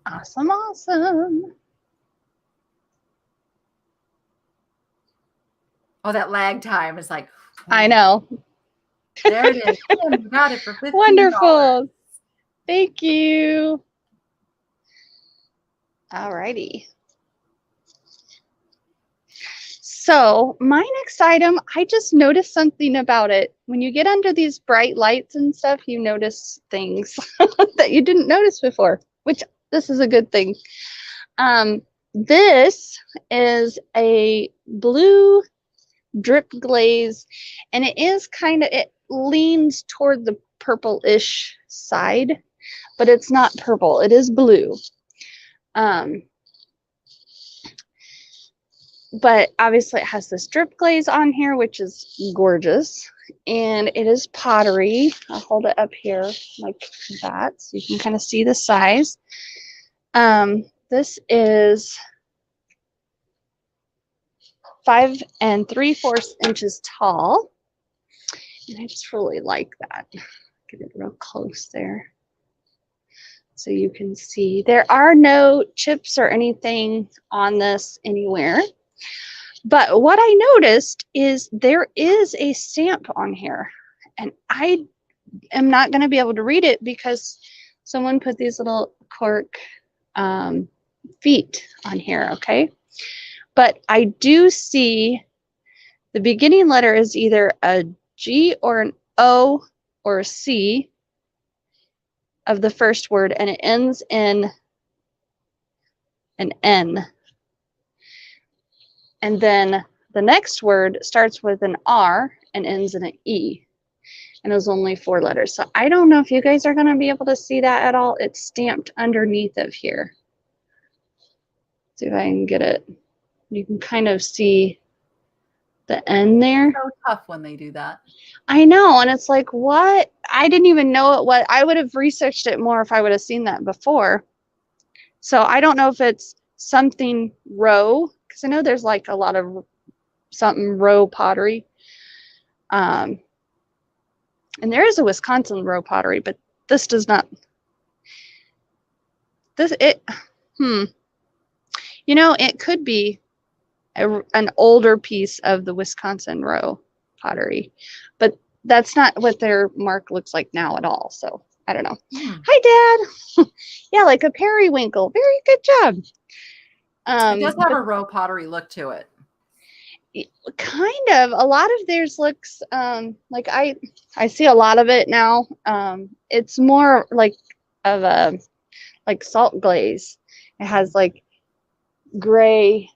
A: Awesome, awesome.
B: Oh, that lag time is like.
A: I know.
B: There it is. You got it for $15.
A: Wonderful. Thank you. All righty. So my next item, I just noticed something about it. When you get under these bright lights and stuff, you notice things that you didn't notice before, which this is a good thing. This is a blue drip glaze, and it is it leans toward the purple-ish side, but it's not purple. It is blue. But obviously it has this drip glaze on here, which is gorgeous. And it is pottery. I'll hold it up here like that so you can kind of see the size. This is 5 3/4 inches tall. And I just really like that. Get it real close there so you can see. There are no chips or anything on this anywhere. But what I noticed is there is a stamp on here, and I am not going to be able to read it because someone put these little cork feet on here, okay? But I do see the beginning letter is either a G or an O or a C of the first word, and it ends in an N. And then the next word starts with an R and ends in an E. And it was only 4 letters. So I don't know if you guys are going to be able to see that at all. It's stamped underneath of here. See if I can get it. You can kind of see the N there.
B: It's so tough when they do that.
A: I know. And it's like, what? I didn't even know it. What I would have researched it more if I would have seen that before. So I don't know if it's something row, because I know there's like a lot of something row pottery. And there is a Wisconsin row pottery, but this does not. You know, it could be an older piece of the Wisconsin row pottery, but that's not what their mark looks like now at all. So I don't know. Hi, Dad. Yeah, like a periwinkle. Very good job.
B: It does have a row pottery look to it.
A: Kind of. A lot of theirs looks like I see a lot of it now. It's more like of a like salt glaze. It has like gray,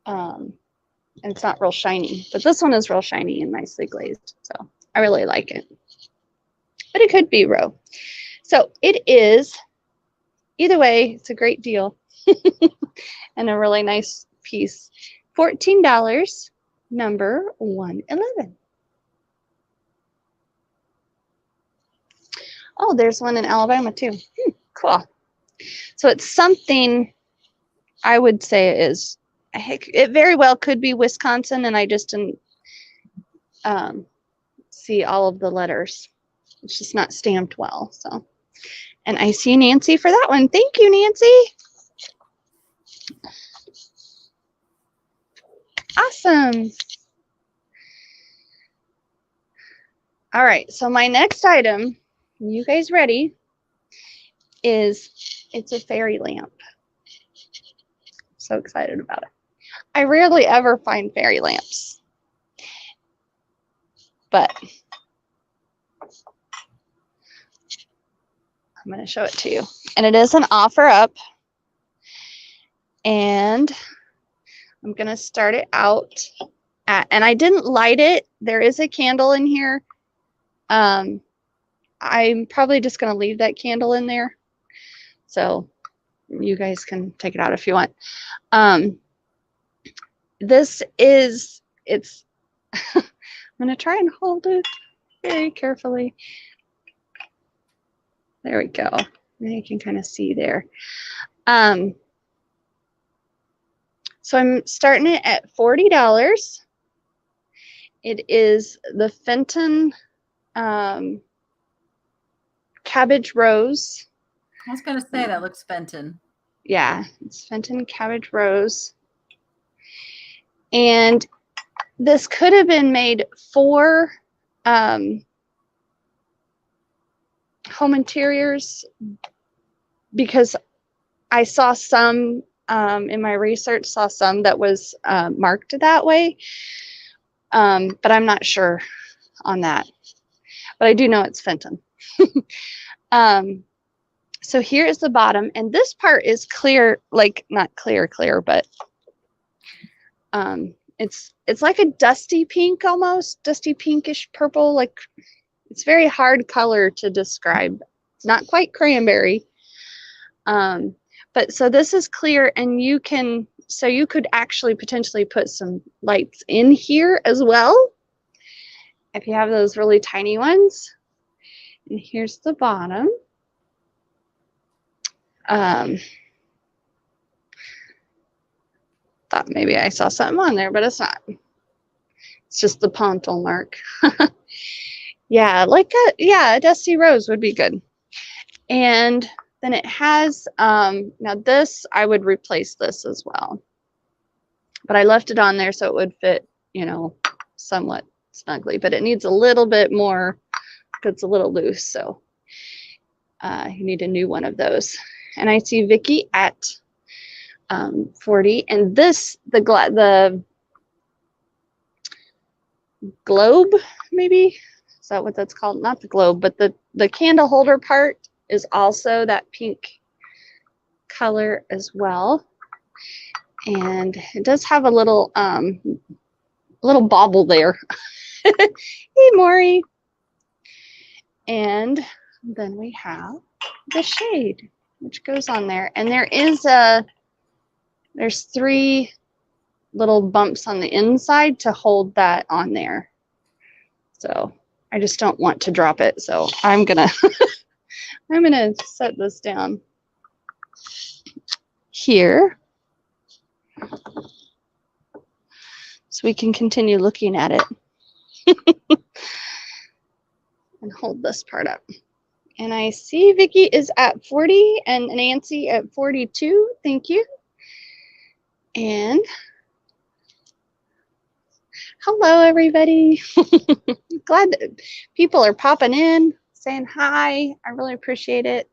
A: and it's not real shiny. But this one is real shiny and nicely glazed. So I really like it. But it could be row. So it is. Either way, it's a great deal and a really nice piece. $14, number 111. Oh, there's one in Alabama too. Cool. So it's something I would say it is. It very well could be Wisconsin, and I just didn't see all of the letters. It's just not stamped well. So, and I see Nancy for that one. Thank you, Nancy. Awesome. All right, so my next item, you guys ready, it's a fairy lamp. So excited about it. I rarely ever find fairy lamps. but I'm going to show it to you. And it is an offer up. And I'm going to start it out at, and I didn't light it. There is a candle in here. I'm probably just going to leave that candle in there. So you guys can take it out if you want. This is, it's, I'm going to try and hold it very carefully. There we go. Now you can kind of see there. So I'm starting it at $40. It is the Fenton Cabbage Rose.
B: I was going to say that looks Fenton.
A: Yeah, it's Fenton Cabbage Rose. And this could have been made for home interiors because I saw some in my research, saw some that was marked that way. But I'm not sure on that. But I do know it's Fenton. So here is the bottom, and this part is clear, like not clear, but it's like a dusty pink almost, dusty pinkish purple. Like it's very hard color to describe. It's not quite cranberry. But so this is clear, and you can, so you could actually potentially put some lights in here as well if you have those really tiny ones. And here's the bottom. Thought maybe I saw something on there, but it's not. It's just the ponton mark. Yeah, like a dusty rose would be good. And then it has, now this, I would replace this as well. But I left it on there so it would fit, you know, somewhat snugly. But it needs a little bit more, it's a little loose. So you need a new one of those. And I see Vicky at 40. And this, the globe, maybe? Is that what that's called? Not the globe, but the candle holder part is also that pink color as well. And it does have a little bauble there. Hey, Maury. And then we have the shade, which goes on there. And there's 3 little bumps on the inside to hold that on there. So I just don't want to drop it. So I'm gonna I'm gonna set this down here so we can continue looking at it. And hold this part up. And I see Vicky is at 40 and Nancy at 42. Thank you. And hello, everybody. Glad that people are popping in, saying hi. I really appreciate it.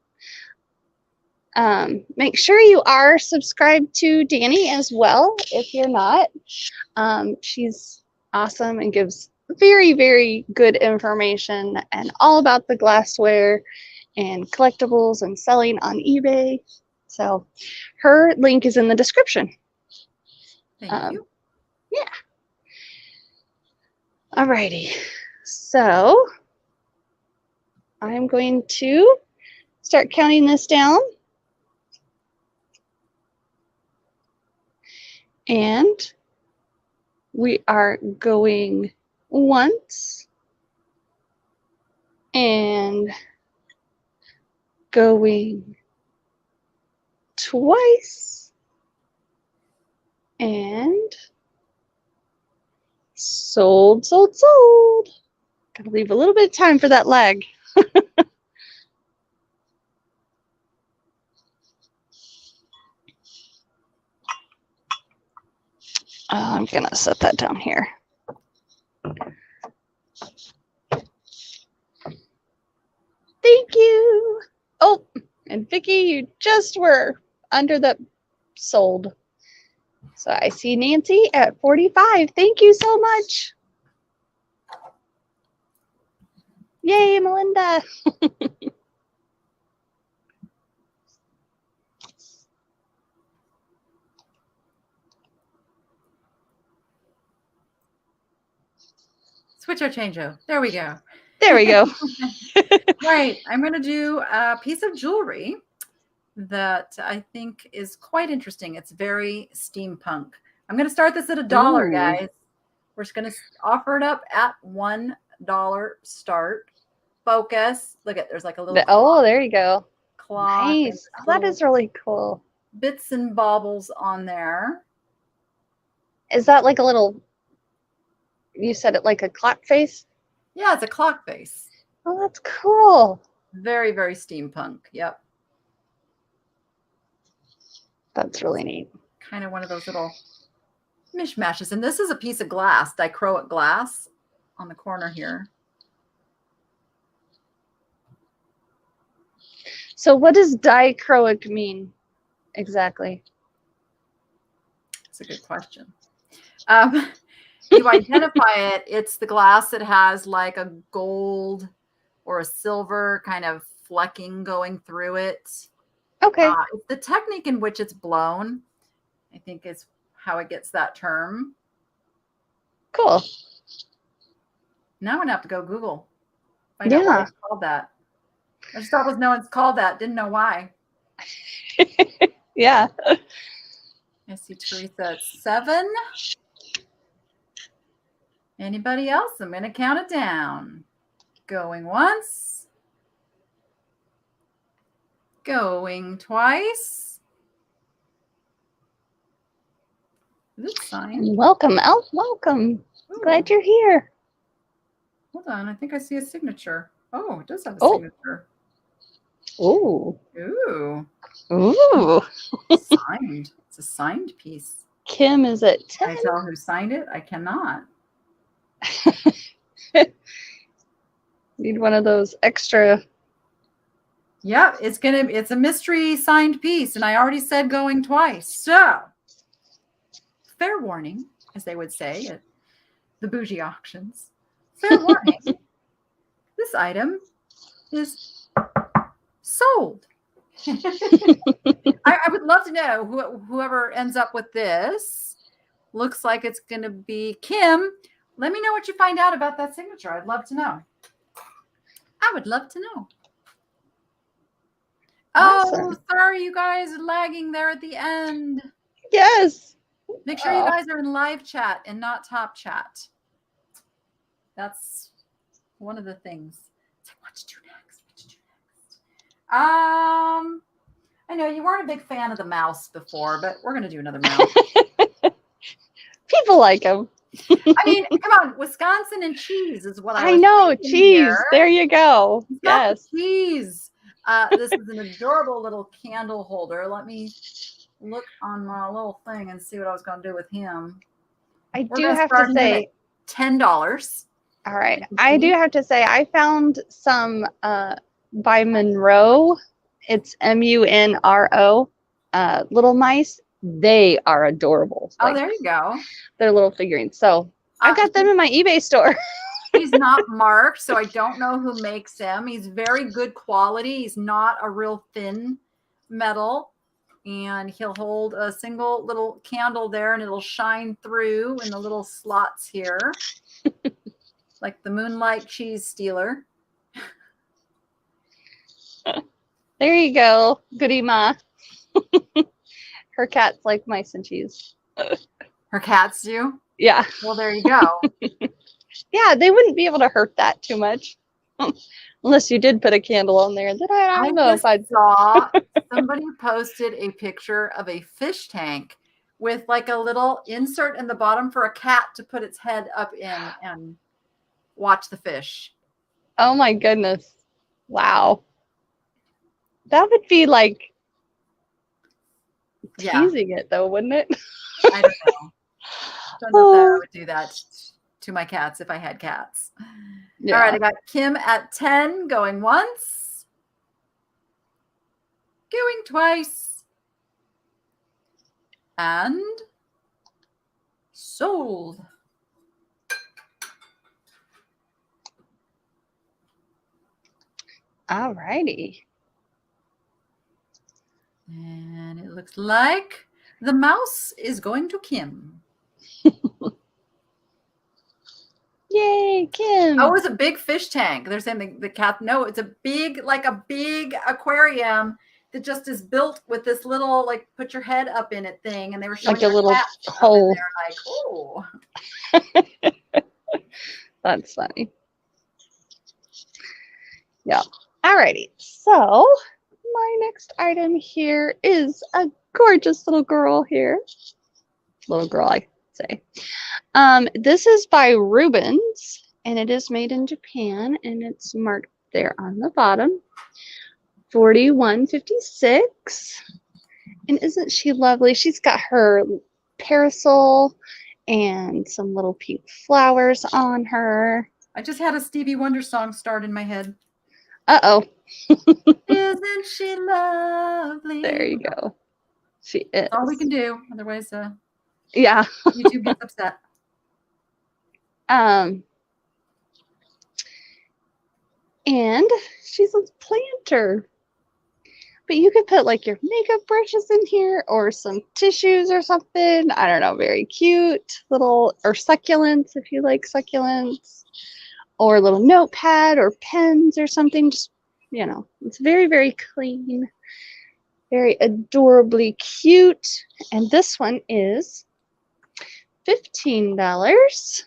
A: Make sure you are subscribed to Danni as well if you're not. She's awesome and gives very, very good information and all about the glassware and collectibles and selling on eBay. So her link is in the description.
B: Thank you.
A: Yeah. Alrighty. So I'm going to start counting this down. And we are going once and going twice and sold. Gotta leave a little bit of time for that lag. I'm gonna set that down here. Thank you. Oh, and Vicky, you just were under the sold. So I see Nancy at 45. Thank you so much. Yay, Melinda.
B: Switch or change-o. There we go.
A: There we go.
B: Right. I'm going to do a piece of jewelry that I think is quite interesting. It's very steampunk. I'm going to start this at $1, guys. We're just going to offer it up at $1 start. Focus. Look at, there's like a little
A: clock. Oh, there you go.
B: Clock.
A: Nice. Oh, that is really cool.
B: Bits and baubles on there.
A: Is that like a little, you said it like a clock face?
B: Yeah, it's a clock face.
A: Oh, that's cool.
B: Very, very steampunk. Yep.
A: That's really neat.
B: Kind of one of those little mishmashes. And this is a piece of glass, dichroic glass on the corner here.
A: So what does dichroic mean exactly?
B: That's a good question. You identify it. It's the glass that has like a gold or a silver kind of flecking going through it.
A: Okay.
B: The technique in which it's blown, I think, is how it gets that term.
A: Cool.
B: Now I'm going to have to go Google. Find out why it's called that. I just thought it was no one's called that. Didn't know why.
A: Yeah.
B: I see Teresa at 7. Anybody else? I'm going to count it down. Going once. Going twice. This sign.
A: Welcome, Elf. Welcome. Ooh. Glad you're here.
B: Hold on. I think I see a signature. Oh, it does have a signature.
A: Ooh.
B: Ooh.
A: Ooh.
B: Signed. It's a signed piece.
A: Kim is at 10.
B: Can I tell who signed it? I cannot.
A: Need one of those extra.
B: Yeah, it's a mystery signed piece, and I already said going twice. So, fair warning, as they would say at the bougie auctions. Fair warning. This item is sold. I would love to know whoever ends up with this. Looks like it's going to be Kim. Let me know what you find out about that signature. I'd love to know. I would love to know. Awesome. Oh, sorry, you guys are lagging there at the end.
A: Yes.
B: Make sure you guys are in live chat and not top chat. That's one of the things. It's like, what to do next? What to do next? I know you weren't a big fan of the mouse before, but we're going to do another mouse.
A: People like them.
B: I mean, come on, Wisconsin and cheese is what I
A: know. Cheese. Here. There you go. Yes.
B: Cheese. This is an adorable little candle holder. Let me look on my little thing and see what I was going to do with him.
A: I do have to say
B: $10.
A: All right. I do have to say I found some by Monroe. It's MUNRO. Little mice. They are adorable.
B: Oh, there you go.
A: They're little figurines. So I got them in my eBay store.
B: He's not marked, so I don't know who makes him. He's very good quality. He's not a real thin metal. And he'll hold a single little candle there, and it'll shine through in the little slots here. Like the Moonlight Cheese Stealer.
A: There you go. Goody Ma. Her cats like mice and cheese.
B: Her cats do?
A: Yeah.
B: Well, there you go.
A: Yeah, they wouldn't be able to hurt that too much. Unless you did put a candle on there. Then I don't know if I
B: saw somebody posted a picture of a fish tank with like a little insert in the bottom for a cat to put its head up in and watch the fish.
A: Oh my goodness. Wow. That would be like teasing it though, wouldn't it?
B: I don't know. Don't know if I would do that to my cats if I had cats. Yeah. All right, I got Kim at 10 going once. Going twice. And sold.
A: All righty.
B: And it looks like the mouse is going to Kim.
A: Yay, Kim.
B: Oh, it's a big fish tank. They're saying the cat. No, it's a big aquarium that just is built with this little, like, put your head up in it thing. And they were showing
A: like a little hole.
B: Like, oh.
A: That's funny. Yeah. Alrighty. So my next item here is a gorgeous little girl here. Little girl, I say. This is by Rubens, and it is made in Japan, and it's marked there on the bottom. 41.56. And isn't she lovely? She's got her parasol and some little pink flowers on her.
B: I just had a Stevie Wonder song start in my head.
A: Uh-oh.
B: Isn't she lovely?
A: There you go. She is.
B: That's all we can do. Otherwise,
A: yeah.
B: YouTube gets upset.
A: And she's a planter. But you could put like your makeup brushes in here or some tissues or something. I don't know, very cute. Little, or succulents if you like succulents. Or a little notepad or pens or something. Just, you know, it's very, very clean. Very adorably cute. And this one is $15.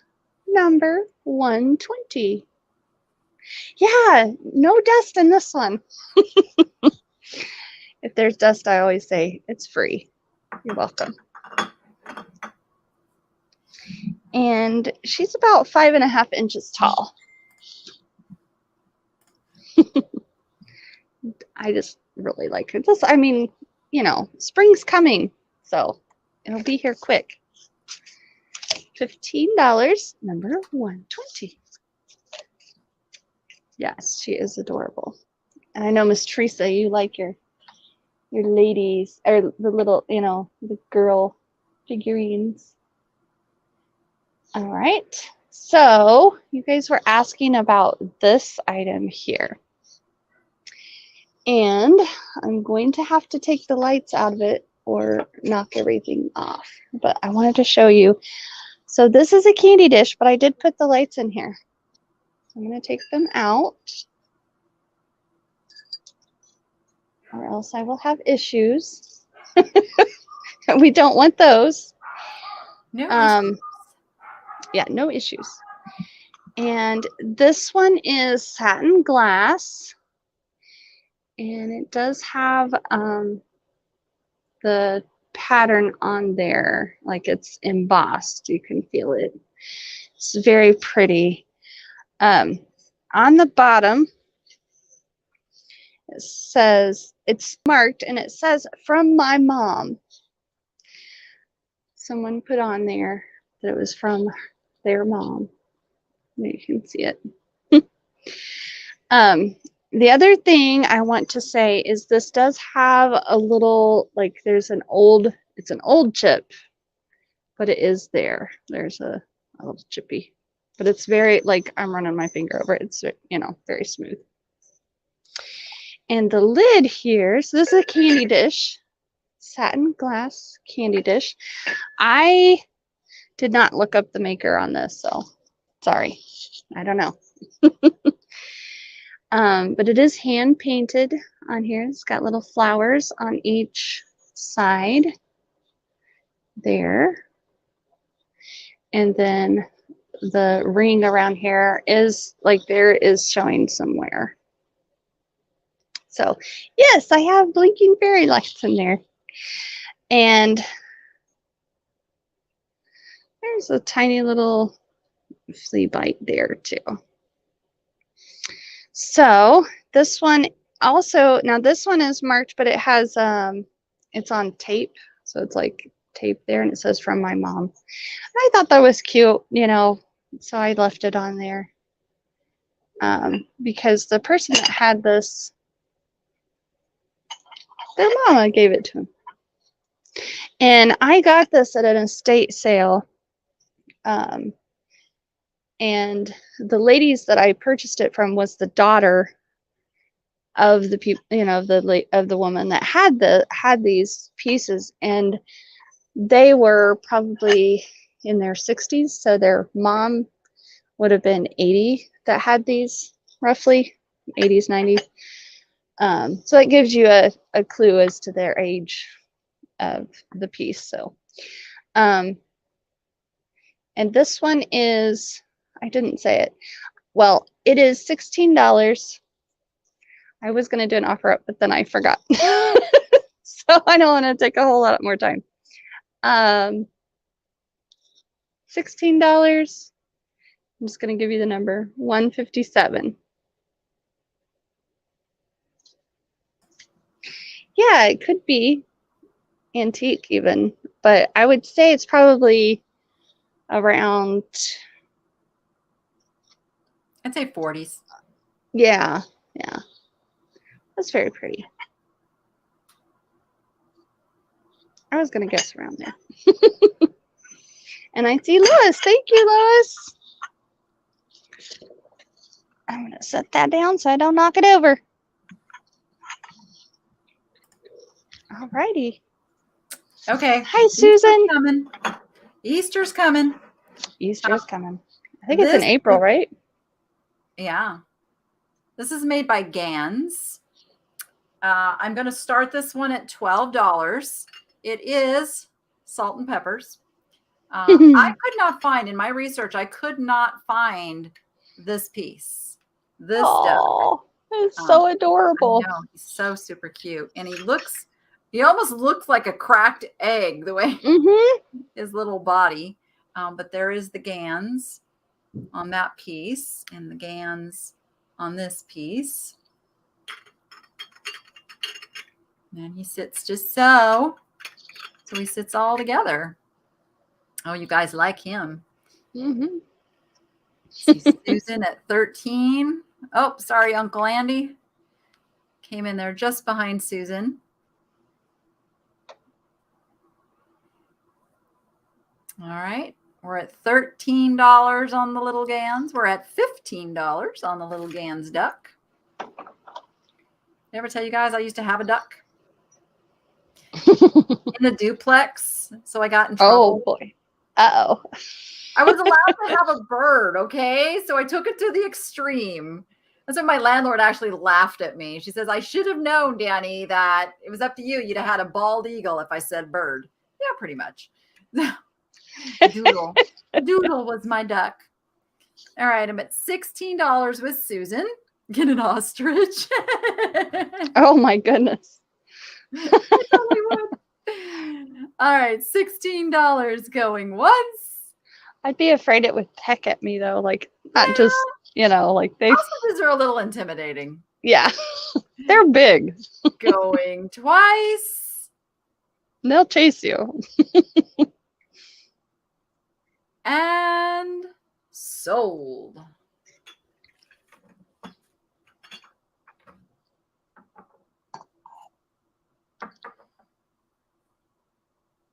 A: Number 120. Yeah, no dust in this one. If there's dust, I always say it's free. You're welcome. And she's about 5.5 inches tall. I just really like her. This, I mean, you know, spring's coming, so it'll be here quick. $15, number 120. Yes, she is adorable. And I know, Miss Teresa, you like your ladies, or the little, you know, the girl figurines. All right. So you guys were asking about this item here. And I'm going to have to take the lights out of it or knock everything off. But I wanted to show you. So this is a candy dish, but I did put the lights in here. So I'm going to take them out, or else I will have issues. We don't want those.
B: No issues.
A: Yeah, no issues. And this one is satin glass. And it does have the pattern on there, like it's embossed. You can feel it. It's very pretty. On the bottom, it says, it's marked, and it says, from my mom. Someone put on there that it was from their mom. You can see it. The other thing I want to say is this does have a little, like, there's an old, it's an old chip, but it is there. There's a little chippy, but it's very, like, I'm running my finger over it. It's, you know, very smooth. And the lid here, so this is a candy dish, satin glass candy dish. I did not look up the maker on this, so sorry. I don't know. But it is hand painted on here. It's got little flowers on each side there. And then the ring around here is like there is showing somewhere. So yes, I have blinking fairy lights in there. And there's a tiny little flea bite there too. So this one also, now this one is marked, but it has, it's on tape. So it's like tape there, and it says from my mom. I thought that was cute, you know, so I left it on there. Because the person that had this, their mama gave it to him. And I got this at an estate sale. And the ladies that I purchased it from was the daughter of the people, you know, of the woman that had these pieces, and they were probably in their 60s, so their mom would have been 80 that had these, roughly 80s, 90s. So it gives you a clue as to their age of the piece. So and this one is, I didn't say it, well, it is $16. I was going to do an offer up, but then I forgot. So I don't want to take a whole lot more time. $16. I'm just going to give you the number, $157. Yeah, it could be antique even, but I would say it's probably around,
B: I'd say 40s.
A: Yeah. That's very pretty. I was going to guess around there. And I see Lois. Thank you, Lois. I'm going to set that down so I don't knock it over. All righty.
B: Okay.
A: Hi, Susan.
B: Easter's coming.
A: Easter's coming. I think it's in April, right?
B: Yeah. This is made by Gans. I'm going to start this one at $12. It is salt and peppers. I could not find, in my research, I could not find this piece. This duck.
A: It's so adorable.
B: I know, he's so super cute. And he almost looks like a cracked egg, the way his little body. But there is the Gans on that piece and the Gans on this piece. And he sits just so. So he sits all together. Oh, you guys like him. See Susan at 13. Oh, sorry, Uncle Andy. Came in there just behind Susan. All right. We're at $13 on the little Gans. We're at $15 on the little Gans duck. Did I ever tell you guys I used to have a duck? In a duplex. So I got in trouble.
A: Oh, boy. Uh-oh.
B: I was allowed to have a bird, okay? So I took it to the extreme. And so my landlord actually laughed at me. She says, I should have known, Danny, that it was up to you. You'd have had a bald eagle if I said bird. Yeah, pretty much. Doodle. Doodle was my duck. All right, I'm at $16 with Susan. Get an ostrich.
A: Oh, my goodness.
B: I totally would. All right, $16 going once.
A: I'd be afraid it would peck at me, though. Like, not just, you know, like they.
B: Ostriches are a little intimidating.
A: Yeah, they're big.
B: Going twice.
A: They'll chase you.
B: And sold.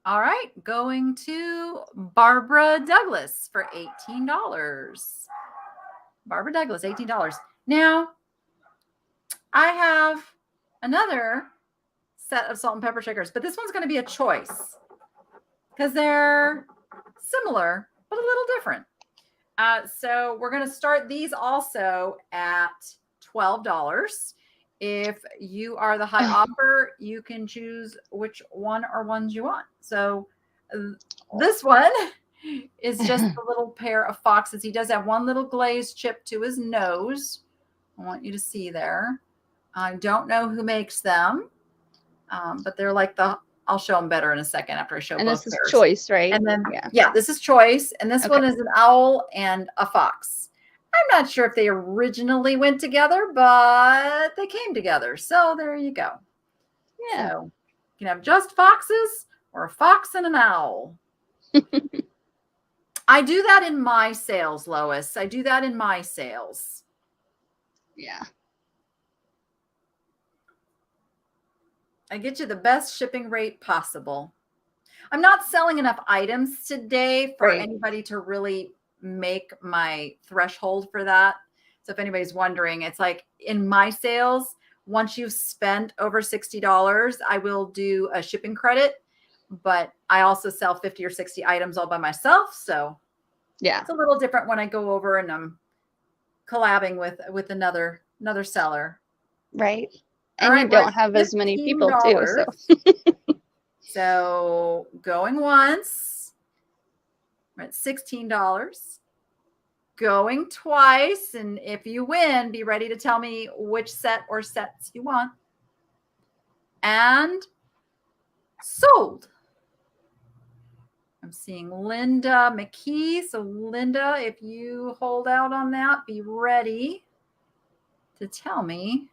B: All right, going to Barbara Douglas for $18. Barbara Douglas, $18. Now, I have another set of salt and pepper shakers, but this one's going to be a choice because they're similar, but a little different. So we're going to start these also at $12. If you are the high offer, you can choose which one or ones you want. So this one is just a little pair of foxes. He does have one little glaze chip to his nose. I want you to see there. I don't know who makes them, but they're like I'll show them better in a second after I show both pairs. And this is
A: choice, right?
B: And then, yeah, this is choice. And this one is an owl and a fox. I'm not sure if they originally went together, but they came together. So there you go. Yeah. So you can have just foxes or a fox and an owl. I do that in my sales, Lois. I do that in my sales.
A: Yeah.
B: I get you the best shipping rate possible. I'm not selling enough items today for anybody to really make my threshold for that. So if anybody's wondering, it's like in my sales, once you've spent over $60, I will do a shipping credit, but I also sell 50 or 60 items all by myself. So
A: yeah,
B: it's a little different when I go over and I'm collabing with another seller.
A: Right. And you don't have as many people too.
B: So going once, we're at $16. Going twice, and if you win, be ready to tell me which set or sets you want. And sold. I'm seeing Linda McKee. So Linda, if you hold out on that, be ready to tell me.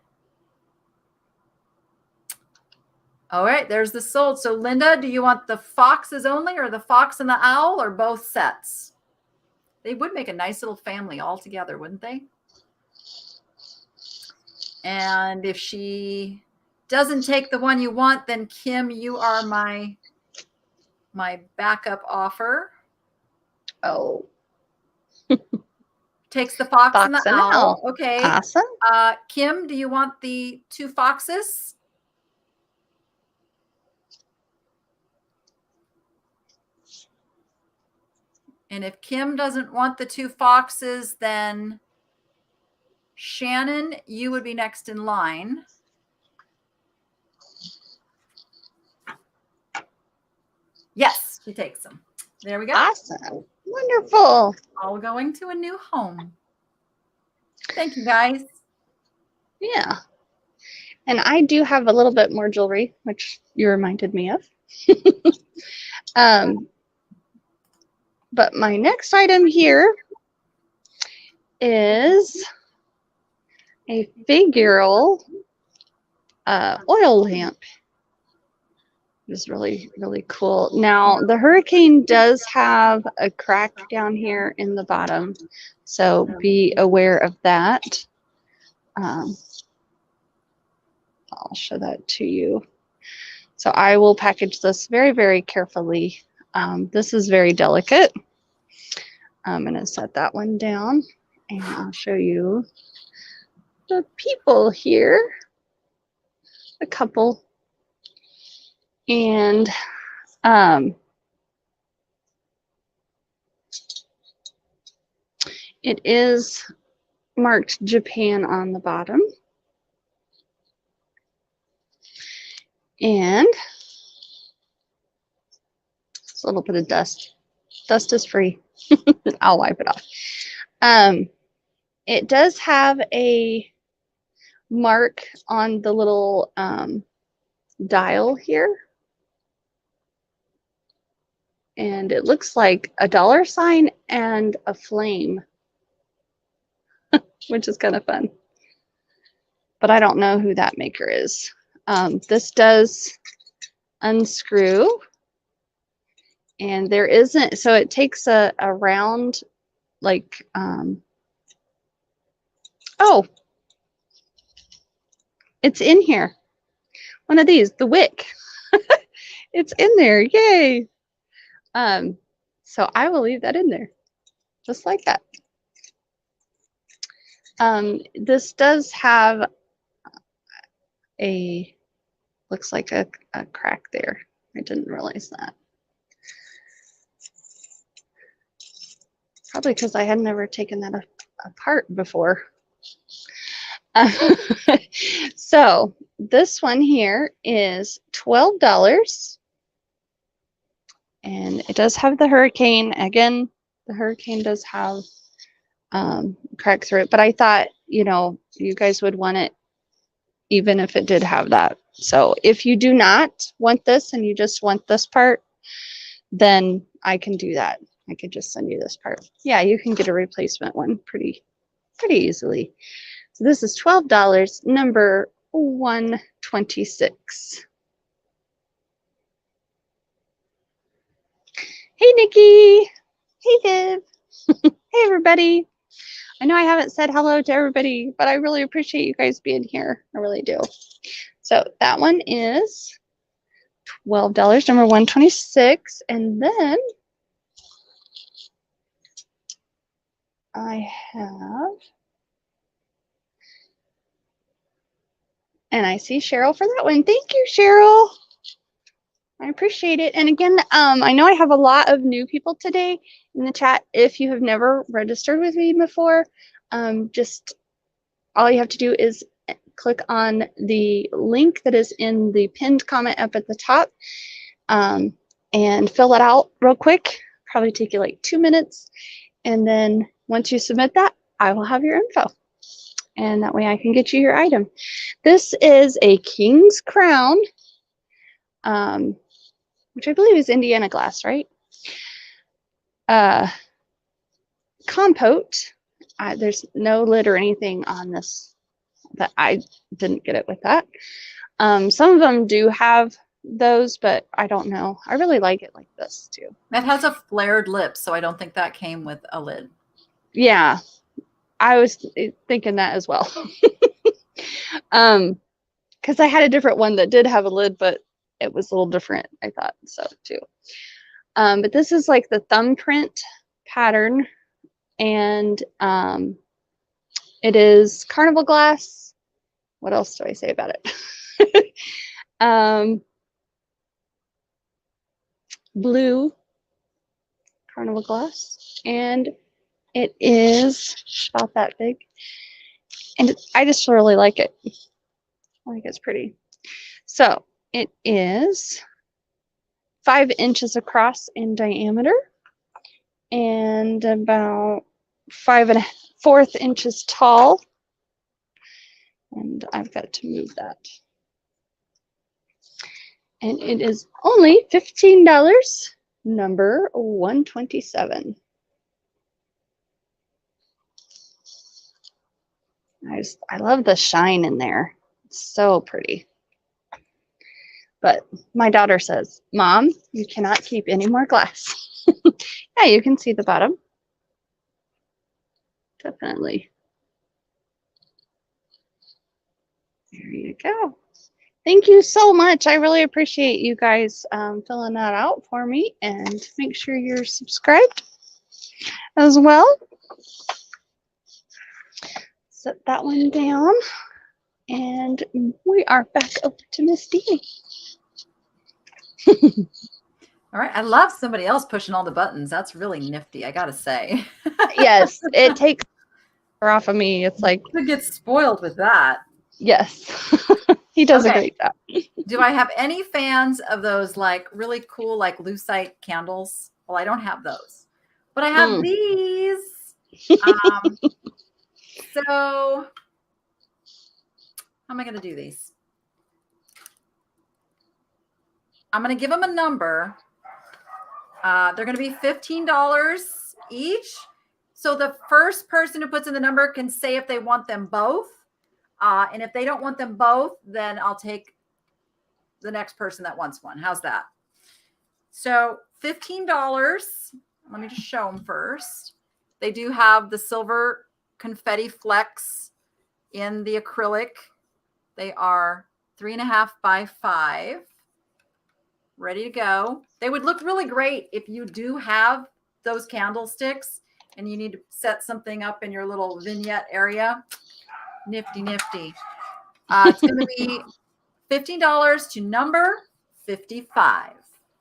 B: All right, there's the sold. So Linda, do you want the foxes only, or the fox and the owl, or both sets? They would make a nice little family all together, wouldn't they? And if she doesn't take the one you want, then Kim, you are my backup offer.
A: Oh.
B: Takes the fox and the owl. Okay.
A: Awesome.
B: Kim, do you want the 2 foxes? And if Kim doesn't want the 2 foxes, then Shannon, you would be next in line. Yes, she takes them. There we go.
A: Awesome. Wonderful.
B: All going to a new home. Thank you, guys.
A: Yeah. And I do have a little bit more jewelry, which you reminded me of. But my next item here is a figural oil lamp. It's really, really cool. Now, the Hurricane does have a crack down here in the bottom, so be aware of that. I'll show that to you. So I will package this very, very carefully. This is very delicate. I'm going to set that one down, and I'll show you the people here. A couple. And it is marked Japan on the bottom. And it's a little bit of dust. Dust is free. I'll wipe it off. It does have a mark on the little dial here. And it looks like a $sign and a flame, which is kind of fun. But I don't know who that maker is. This does unscrew. And there isn't, so it takes a round, like, oh, it's in here. One of these, the wick. It's in there, yay. So I will leave that in there, just like that. This does have a, looks like a crack there. I didn't realize that. Probably because I had never taken that apart before. So this one here is $12. And it does have the Hurricane. Again, the Hurricane does have crack through it. But I thought, you know, you guys would want it even if it did have that. So if you do not want this and you just want this part, then I can do that. I could just send you this part. Yeah, you can get a replacement one pretty easily. So this is $12, number 126. Hey, Nikki. Hey, Viv. Hey, everybody. I know I haven't said hello to everybody, but I really appreciate you guys being here. I really do. So that one is $12, number 126. And then I have And I see Cheryl for that one. Thank you, Cheryl. I appreciate it. And again, I know I have a lot of new people today in the chat. If you have never registered with me before, just all you have to do is click on the link that is in the pinned comment up at the top, and fill that out real quick. Probably take you like 2 minutes. And then once you submit that, I will have your info. And that way I can get you your item. This is a king's crown, which I believe is Indiana glass, right? Compote. There's no lid or anything on this, but I didn't get it with that. Some of them do have those, but I don't know. I really like it like this too.
B: It has a flared lip, so I don't think that came with a lid.
A: Yeah, I was thinking that as well. Because I had a different one that did have a lid, but it was a little different, I thought so too. But this is like the thumbprint pattern, and it is carnival glass. What else do I say about it? Blue carnival glass, and it is about that big, and I just really like it. I think it's pretty. So it is 5 inches across in diameter and about 5 1/4 inches tall. And I've got to move that. And it is only $15, number 127. I love the shine in there. It's so pretty. But my daughter says, Mom, you cannot keep any more glass. Yeah, you can see the bottom. Definitely. There you go. Thank you so much. I really appreciate you guys filling that out for me, and make sure you're subscribed as well. Set that one down, and we are back over to Miss Dee.
B: All right. I love somebody else pushing all the buttons. That's really nifty, I gotta say.
A: Yes, it takes her off of me. It's like
B: you get spoiled with that.
A: Yes. He does a great job.
B: Do I have any fans of those like really cool like lucite candles? Well, I don't have those, but I have these. So how am I going to do these? I'm going to give them a number. They're going to be $15 each. So the first person who puts in the number can say if they want them both. And if they don't want them both, then I'll take the next person that wants one. How's that? So $15. Let me just show them first. They do have the silver confetti flecks in the acrylic. They are 3.5 by 5. Ready to go. They would look really great if you do have those candlesticks and you need to set something up in your little vignette area. Nifty, nifty. It's going to be $15 to number 55.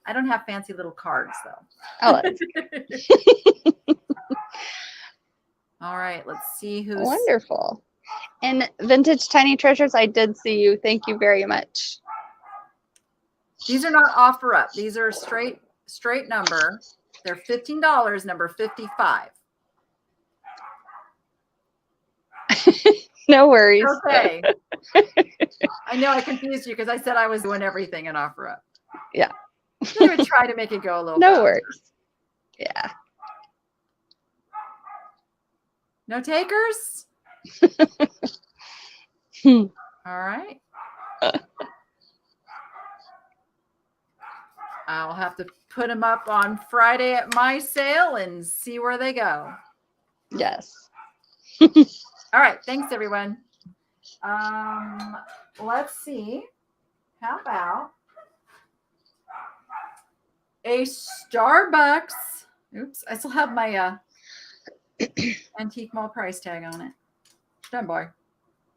B: I don't have fancy little cards, though.
A: Oh, that's
B: all right, let's see who's
A: wonderful. And Vintage Tiny Treasures, I did see you. Thank you very much.
B: These are not offer up. These are straight number. They're $15, number 55.
A: No worries.
B: Okay. I know I confused you because I said I was doing everything in offer up.
A: Yeah.
B: I would try to make it go a little
A: No
B: faster.
A: worries. Yeah.
B: No takers? All right. I'll have to put them up on Friday at my sale and see where they go.
A: Yes.
B: All right. Thanks, everyone. Let's see. How about a Starbucks? Oops. I still have my antique mall price tag on it. Done, boy.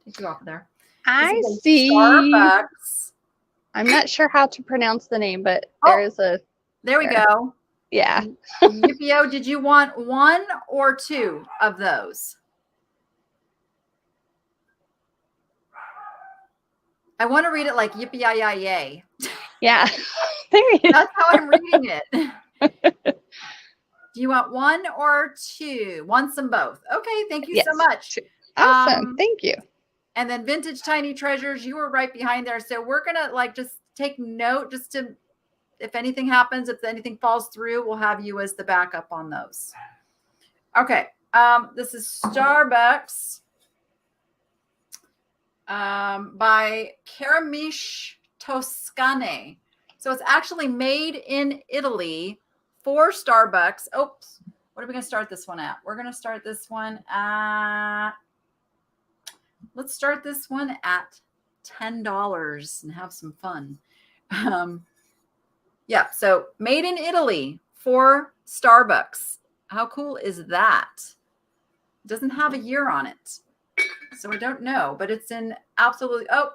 B: Take you off of there.
A: I
B: this is
A: see.
B: Starbucks.
A: I'm not sure how to pronounce the name, but there is a.
B: There we go.
A: Yeah.
B: Yippee-o, did you want 1 or 2 of those? I want to read it like yippee-yi-yi-yay.
A: Yeah. There you go.
B: That's how I'm reading it. Do you want 1 or 2? Want some both. Okay, thank you so much.
A: Awesome. Thank you.
B: And then Vintage Tiny Treasures, you were right behind there. So we're going to like just take note just to, if anything happens, if anything falls through, we'll have you as the backup on those. Okay. This is Starbucks by Caramiche Toscane. So it's actually made in Italy for Starbucks. Oops. What are we going to start this one at? We're going to start this one at, let's start this one at $10 and have some fun. Yeah. So made in Italy for Starbucks. How cool is that? It doesn't have a year on it. So I don't know, but it's in absolutely. Oh,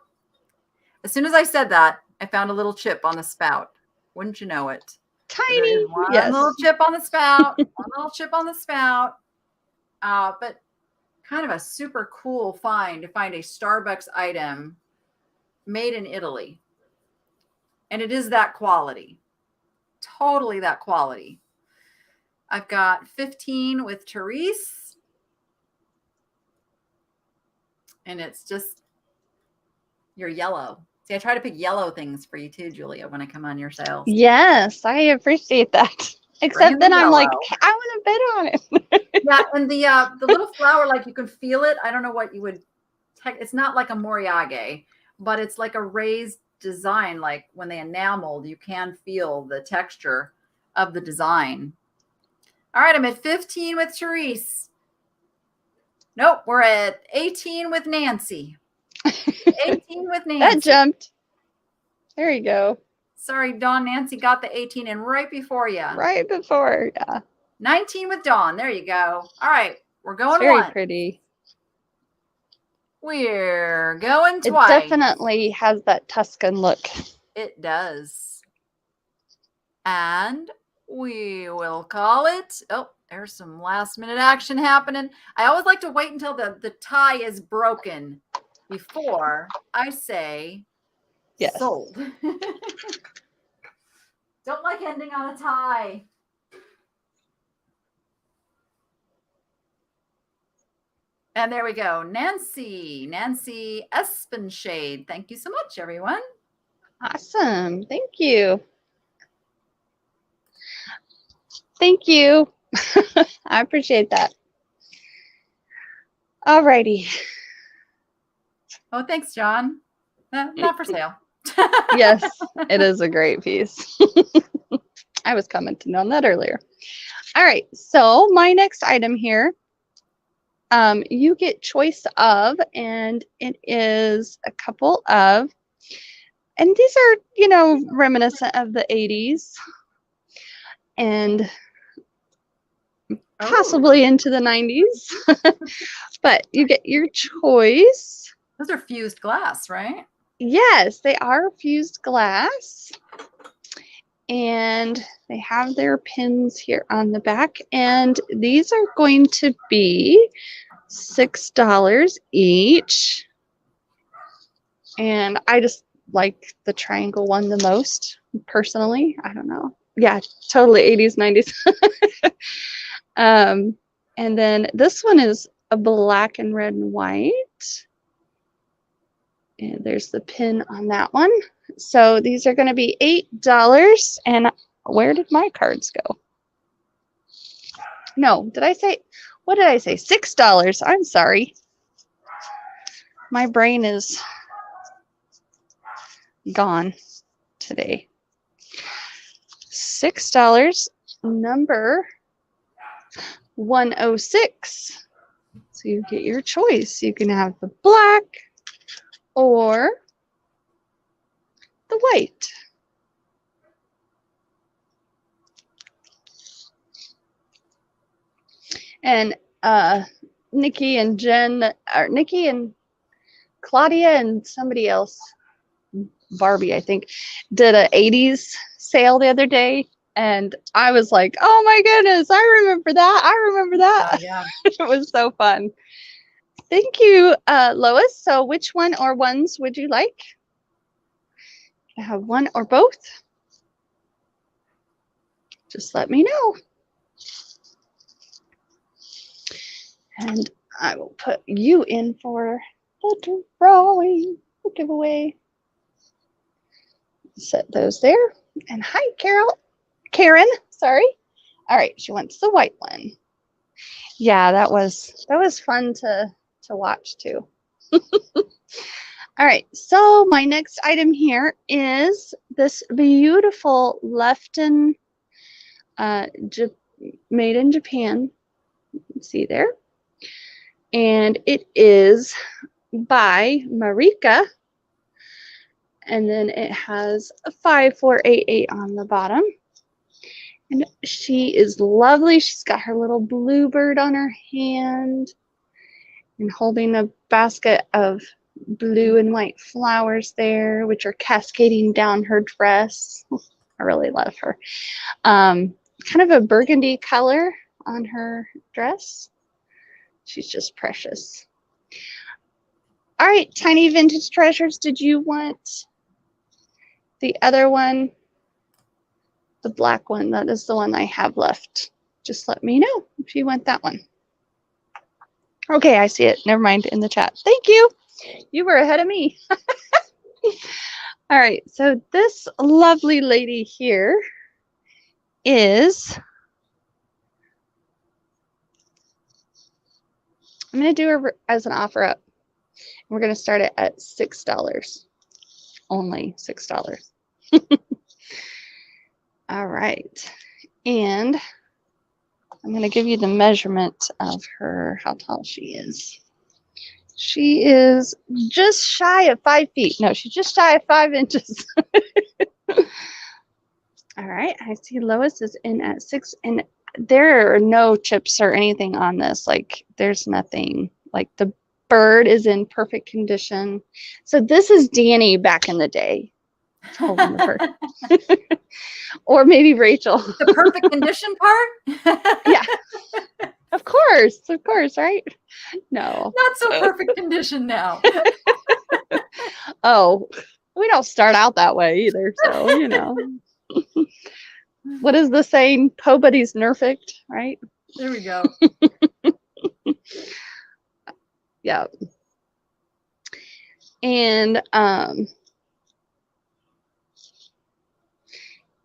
B: as soon as I said that, I found a little chip on the spout. Wouldn't you know it?
A: Tiny.
B: One little chip on the spout. One little chip on the spout. But kind of a super cool find to find a Starbucks item made in Italy. And it is that quality. Totally that quality. I've got 15 with Therese. And it's just your yellow. See, I try to pick yellow things for you too, Julia, when I come on your sales.
A: Yes, I appreciate that. Except then I'm like, I want to bid on it.
B: Yeah, and the little flower, like you can feel it. I don't know what you would. It's not like a moriage, but it's like a raised design. Like when they enameled, you can feel the texture of the design. All right, I'm at 15 with Therese. Nope, we're at 18 with Nancy. 18 with Nancy.
A: That jumped. There you go.
B: Sorry, Dawn. Nancy got the 18 in right before you.
A: Right before, yeah.
B: 19 with Dawn. There you go. All right, we're going
A: it's very
B: one.
A: Pretty.
B: We're going twice.
A: It definitely has that Tuscan look.
B: It does. And we will call it. Oh, there's some last minute action happening. I always like to wait until the tie is broken before I say
A: yes.
B: Sold. Don't like ending on a tie. And there we go. Nancy Espenshade. Thank you so much, everyone.
A: Awesome. Thank you. Thank you. I appreciate that. All righty.
B: Oh, thanks, John. Not for sale.
A: Yes, it is a great piece. I was commenting on that earlier. All right, so my next item here, you get choice of, and it is a couple of, and these are, you know, reminiscent of the 80s and possibly into the 90s, but you get your choice.
B: Those are fused glass, right?
A: Yes, they are fused glass, and they have their pins here on the back, and these are going to be $6 each. And I just like the triangle one the most, personally. I don't know. Yeah, totally 80s, 90s. And then this one is a black and red and white. And there's the pin on that one. So these are going to be $8. And where did my cards go? No, did I say, what did I say? $6. I'm sorry. My brain is gone today. $6, number 106. So you get your choice. You can have the black or the white. And Nikki and Jen, or Nikki and Claudia and somebody else, Barbie, I think, did a 80s sale the other day. And I was like, oh my goodness, I remember that. I remember that.
B: Yeah.
A: It was so fun. Thank you, Lois. So which one or ones would you like? I have one or both. Just let me know. And I will put you in for the drawing, the giveaway. Set those there. And hi, Karen, sorry. All right, she wants the white one. Yeah, that was fun to watch too. All right, so my next item here is this beautiful Lefton made in Japan. You can see there. And it is by Marika. And then it has a 5488 on the bottom. And she is lovely. She's got her little bluebird on her hand and holding a basket of blue and white flowers there, which are cascading down her dress. I really love her. Kind of a burgundy color on her dress. She's just precious. All right, Tiny Vintage Treasures, did you want the other one? The black one, that is the one I have left. Just let me know if you want that one. Okay, I see it. Never mind, in the chat. Thank you. You were ahead of me. All right, so this lovely lady here is, I'm going to do her as an offer up. We're going to start it at $6. Only $6. All right. And I'm going to give you the measurement of her, how tall she is. She is just shy of 5 feet. No, she's just shy of 5 inches. All right. I see Lois is in at 6. And there are no chips or anything on this. Like, there's nothing. Like, the bird is in perfect condition. So this is Danny back in the day. Holding the bird. Or maybe Rachel.
B: The perfect condition part?
A: Yeah. Of course, right? No.
B: Not so perfect condition now.
A: Oh, we don't start out that way either. So, you know. What is the saying? Nobody's perfect, right?
B: There we go.
A: Yeah. And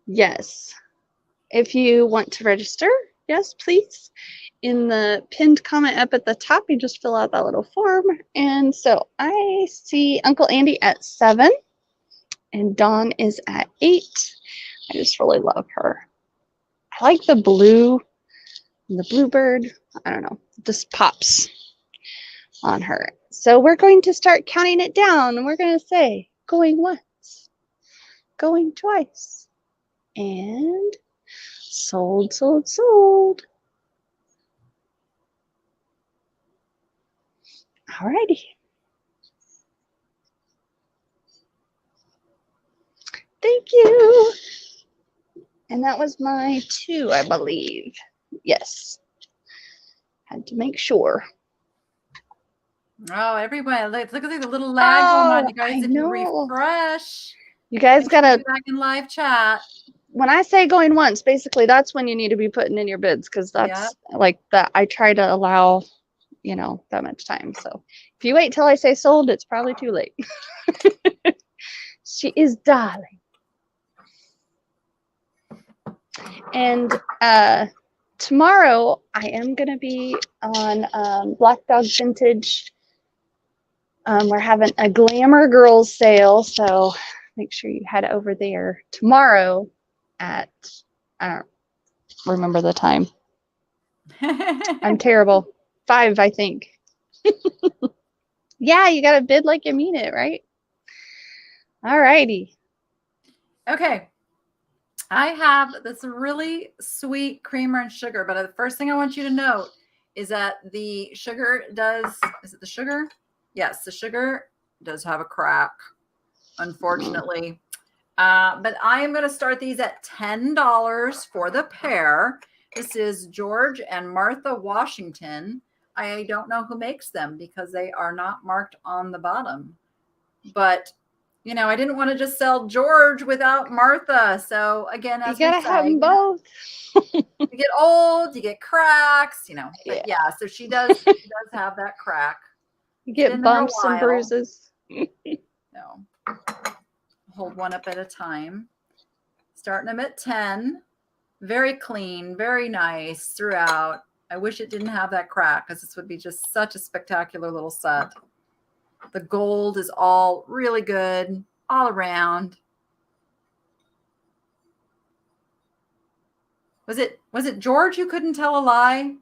A: yes, if you want to register, yes, please. In the pinned comment up at the top, you just fill out that little form. And so I see Uncle Andy at 7 and Dawn is at 8. I just really love her. I like the blue and the bluebird. I don't know, just pops on her. So we're going to start counting it down and we're going to say going once, going twice, and sold, sold, sold. Alrighty. Thank you. And that was my 2, I believe. Yes. Had to make sure.
B: Oh, everybody, look at the little lag going on. You guys, if you refresh.
A: You guys gotta
B: back in live chat.
A: When I say going once, basically that's when you need to be putting in your bids, because that's like that. I try to allow, you know, that much time. So if you wait till I say sold, it's probably too late. She is darling. And tomorrow I am gonna be on Black Dog Vintage. We're having a Glamour Girls sale, so make sure you head over there tomorrow at, I don't remember the time. I'm terrible. 5, I think. Yeah, you got to bid like you mean it, right? All righty.
B: Okay. I have this really sweet creamer and sugar, but the first thing I want you to note is that the sugar does, is it the sugar? Yes, the sugar does have a crack, unfortunately. But I am going to start these at $10 for the pair. This is George and Martha Washington. I don't know who makes them because they are not marked on the bottom. But, you know, I didn't want to just sell George without Martha. So again, as
A: you gotta have them both.
B: You get old, you get cracks, you know. But yeah, so she does have that crack.
A: You get bumps and bruises.
B: No. Hold one up at a time. Starting them at 10. Very clean, very nice throughout. I wish it didn't have that crack because this would be just such a spectacular little set. The gold is all really good all around. Was it George who couldn't tell a lie?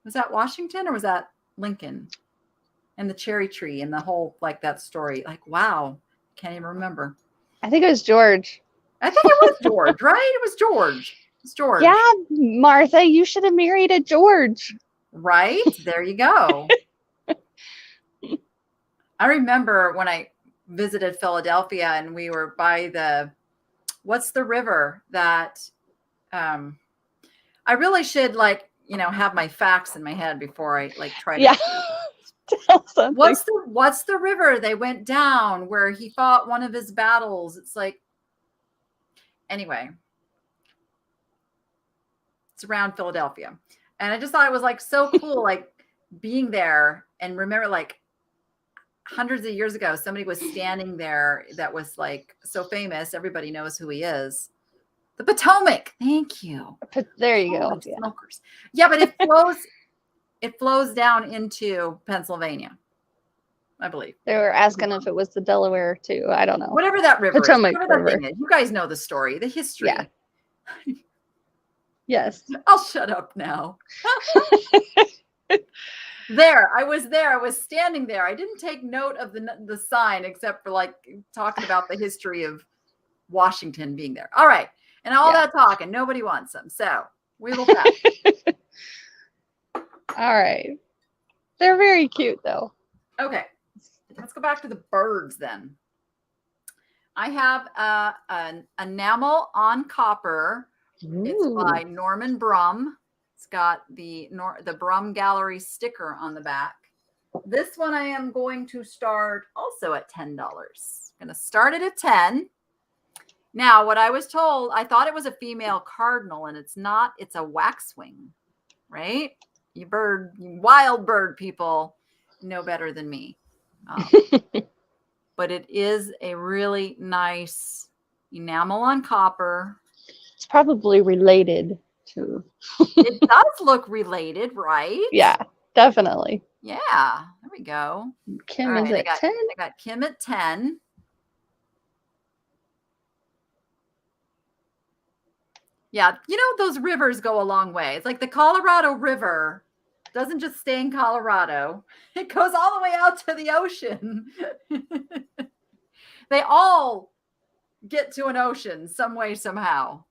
B: Was that Washington or was that Lincoln? And the cherry tree and the whole, like, that story. Like, wow. Can't even remember.
A: I think it was George.
B: I think it was George, right? It was George. It's George.
A: Yeah, Martha, you should have married a George.
B: Right? There you go. I remember when I visited Philadelphia and we were by what's the river that I really should, like, you know, have my facts in my head before I, like, try to
A: tell something.
B: What's the river they went down where he fought one of his battles? It's like, anyway, it's around Philadelphia. And I just thought it was, like, so cool, like, being there and remember, like, hundreds of years ago, somebody was standing there that was, like, so famous. Everybody knows who he is. The Potomac. Thank you.
A: There you go.
B: Smokers. Yeah, but it flows down into Pennsylvania, I believe.
A: They were asking if it was the Delaware too. I don't know.
B: Whatever that river
A: Potomac
B: is. Whatever that thing is. You guys know the story, the history.
A: Yeah. Yes.
B: I'll shut up now. I was standing there. I didn't take note of the sign except for, like, talking about the history of Washington being there. All right. And all that talking, nobody wants them. So we will pass.
A: All right. They're very cute though.
B: Okay. Let's go back to the birds then. I have an enamel on copper. Ooh. It's by Norman Brum. It's got the Brum Gallery sticker on the back. This one I am going to start also at $10. I'm going to start it at 10. Now, what I was told, I thought it was a female cardinal, and it's not. It's a waxwing, right? You wild bird people know better than me. But it is a really nice enamel on copper.
A: It's probably related to.
B: It does look related, right?
A: Yeah, definitely.
B: Yeah, there we go.
A: Kim is at 10.
B: I got Kim at 10. Yeah, you know, those rivers go a long way. It's like the Colorado River doesn't just stay in Colorado. It goes all the way out to the ocean. They all get to an ocean some way, somehow.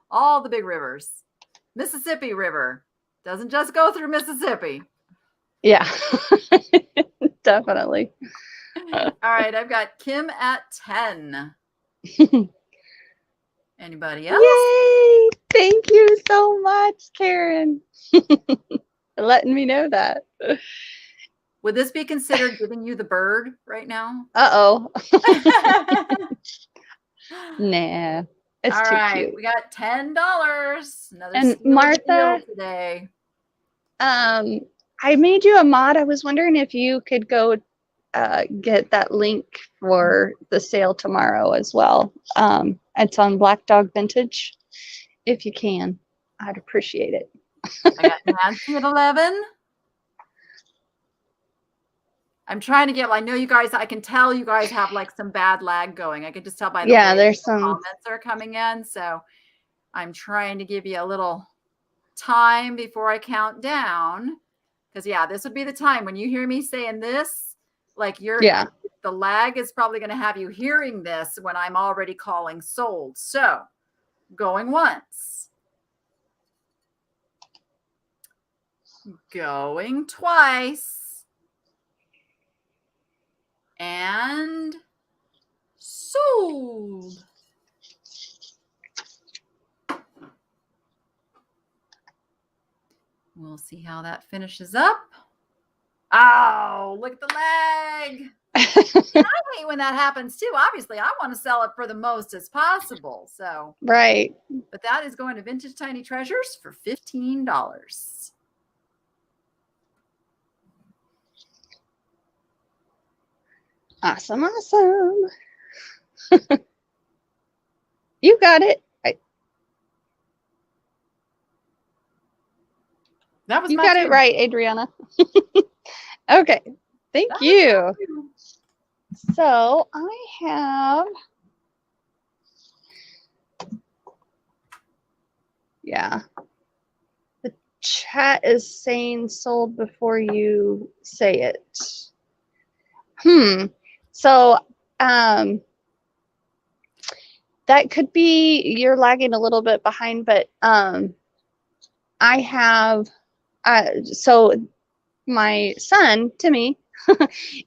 B: All the big rivers. Mississippi River doesn't just go through Mississippi.
A: Yeah, definitely.
B: All right, I've got Kim at 10. Anybody else?
A: Yay! Thank you so much, Karen. Letting me know that.
B: Would this be considered giving you the bird right now?
A: Uh-oh. Nah. It's
B: all
A: too
B: right,
A: cute.
B: We got $10. Another
A: and Martha,
B: today.
A: I made you a mod. I was wondering if you could go get that link for the sale tomorrow as well. It's on Black Dog Vintage. If you can, I'd appreciate it.
B: I got Nancy at 11. I'm trying to get, I know you guys, I can tell you guys have, like, some bad lag going. I can just tell by the way
A: there's
B: the
A: some
B: comments are coming in. So I'm trying to give you a little time before I count down. Because, yeah, this would be the time when you hear me saying this, like, the lag is probably going to have you hearing this when I'm already calling sold. So going once. Going twice. And sold. We'll see how that finishes up. Oh, look at the leg. I hate when that happens too. Obviously, I want to sell it for the most as possible. So
A: right.
B: But that is going to Vintage Tiny Treasures for $15.
A: Awesome. You got it. You got it right, Adriana. Okay. Thank you. So I have, the chat is saying sold before you say it. So that could be you're lagging a little bit behind, but I have, so my son, Timmy,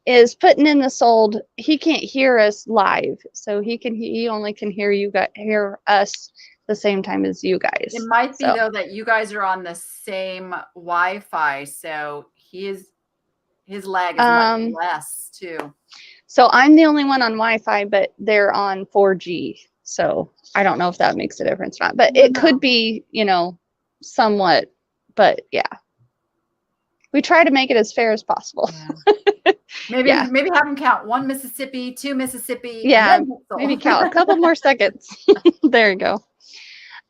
A: is putting in the sold. He can't hear us live, so he only can hear us the same time as you guys.
B: It might be though that you guys are on the same Wi-Fi, so his lag is much less too. So
A: I'm the only one on Wi-Fi, but they're on 4G. So I don't know if that makes a difference or not, but it could be, somewhat, but yeah. We try to make it as fair as possible.
B: Yeah. Maybe have them count 1 Mississippi, 2 Mississippi.
A: Yeah, maybe count a couple more seconds. There you go.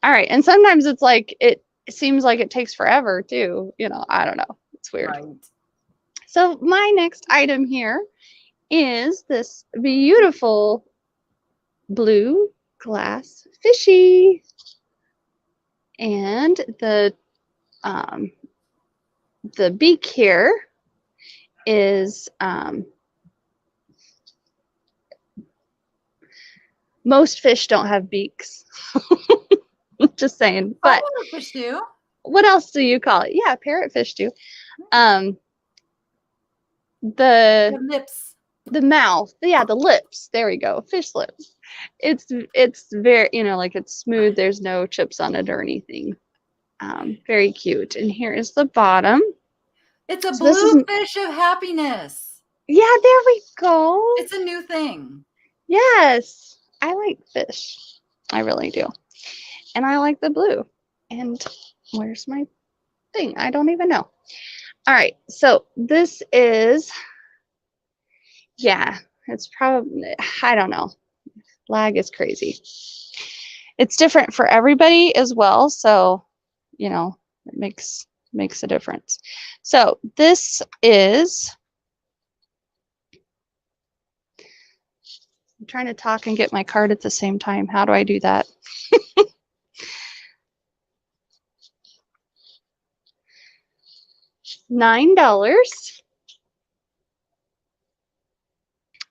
A: All right. And sometimes it's like, it seems like it takes forever too. I don't know. It's weird.
B: Right.
A: So my next item here is this beautiful blue glass fishy. And the beak here is most fish don't have beaks. Just saying. But
B: fish do.
A: What else do you call it? Yeah, parrotfish do. The
B: lips.
A: The mouth. Yeah, the lips. There we go. Fish lips. It's very, like it's smooth. There's no chips on it or anything. Very cute. And here is the bottom.
B: It's a blue fish of happiness.
A: Yeah, there we go.
B: It's a new thing.
A: Yes. I like fish. I really do. And I like the blue. And where's my thing? I don't even know. All right. So this is, it's probably, I don't know. Lag is crazy. It's different for everybody as well. So, it makes a difference. So this is, I'm trying to talk and get my card at the same time. How do I do that? $9.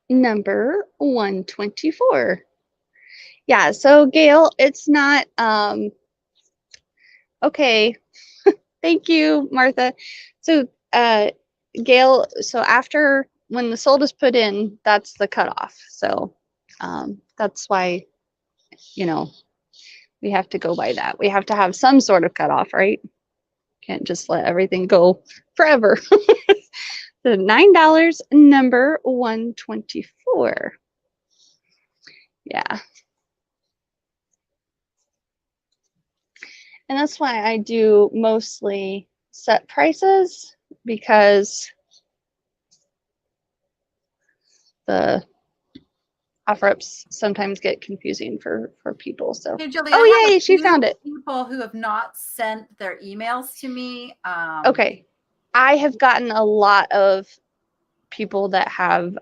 A: Number 124. Yeah, so Gail, it's not okay. Thank you, Martha. So Gail, so after when the sold is put in, that's the cutoff. So that's why, we have to go by that. We have to have some sort of cutoff, right? Can't just let everything go forever. The $9, number 124. Yeah. And that's why I do mostly set prices, because the offer-ups sometimes get confusing for people. So,
B: hey, Julia,
A: oh yay, she found it.
B: People who have not sent their emails to me.
A: Okay, I have gotten a lot of people that have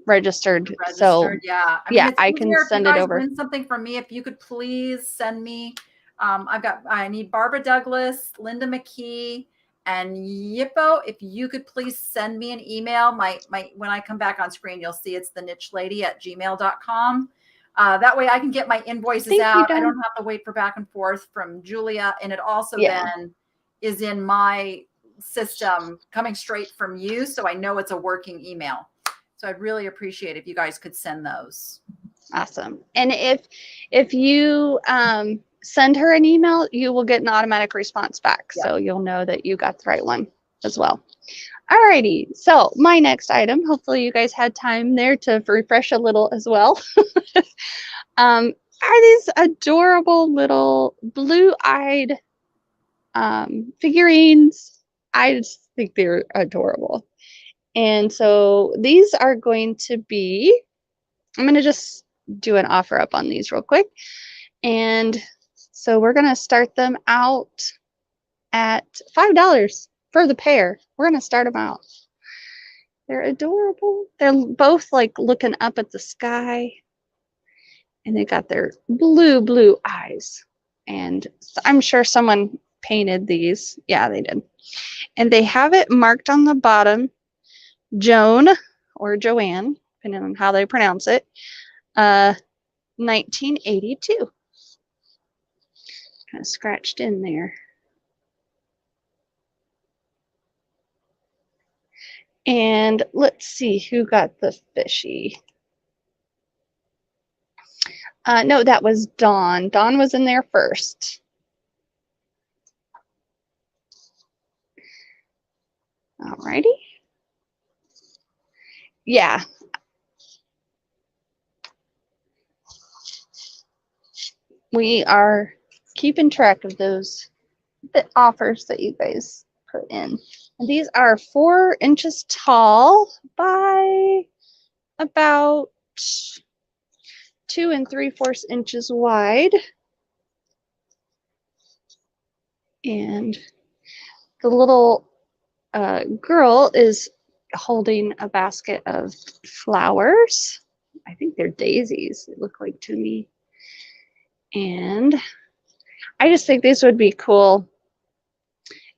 A: registered. So
B: yeah,
A: I can send it over.
B: Win something from me. If you could please send me. I need Barbara Douglas, Linda McKee, and Yippo. If you could please send me an email. When I come back on screen, you'll see it's thenichелady@gmail.com. That way I can get my invoices out. I don't have to wait for back and forth from Julia. And it also then is in my system coming straight from you. So I know it's a working email. So I'd really appreciate if you guys could send those.
A: Awesome. And if you send her an email, you will get an automatic response back. Yep. So you'll know that you got the right one as well. Alrighty. So my next item, hopefully you guys had time there to refresh a little as well. Are these adorable little blue-eyed figurines. I just think they're adorable. And so these are going to be, I'm going to just do an offer up on these real quick. And so we're going to start them out at $5 for the pair. We're going to start them out. They're adorable. They're both like looking up at the sky. And they got their blue eyes. And I'm sure someone painted these. Yeah, they did. And they have it marked on the bottom, Joan or Joanne, depending on how they pronounce it, 1982. Kind of scratched in there. And let's see who got the fishy. No, that was Dawn. Dawn was in there first. Alrighty. Yeah. We are keeping track of those offers that you guys put in. And these are 4 inches tall by about 2 3/4 inches wide. And the little girl is holding a basket of flowers. I think they're daisies, it looked like to me. And I just think these would be cool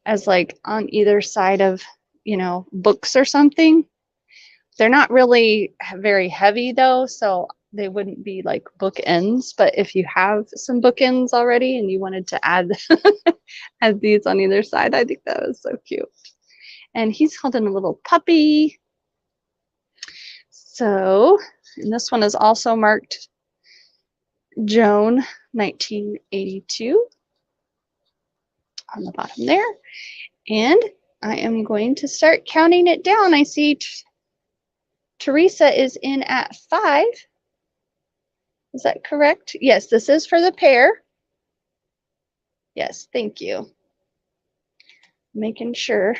A: as like on either side of, you know, books or something. They're not really very heavy though, so they wouldn't be like bookends. But if you have some bookends already and you wanted to add add these on either side, I think that was so cute. And he's holding a little puppy. So, and this one is also marked Joan 1982 on the bottom there. And I am going to start counting it down. I see Teresa is in at 5. Is that correct? Yes, this is for the pair. Yes, thank you. Making sure.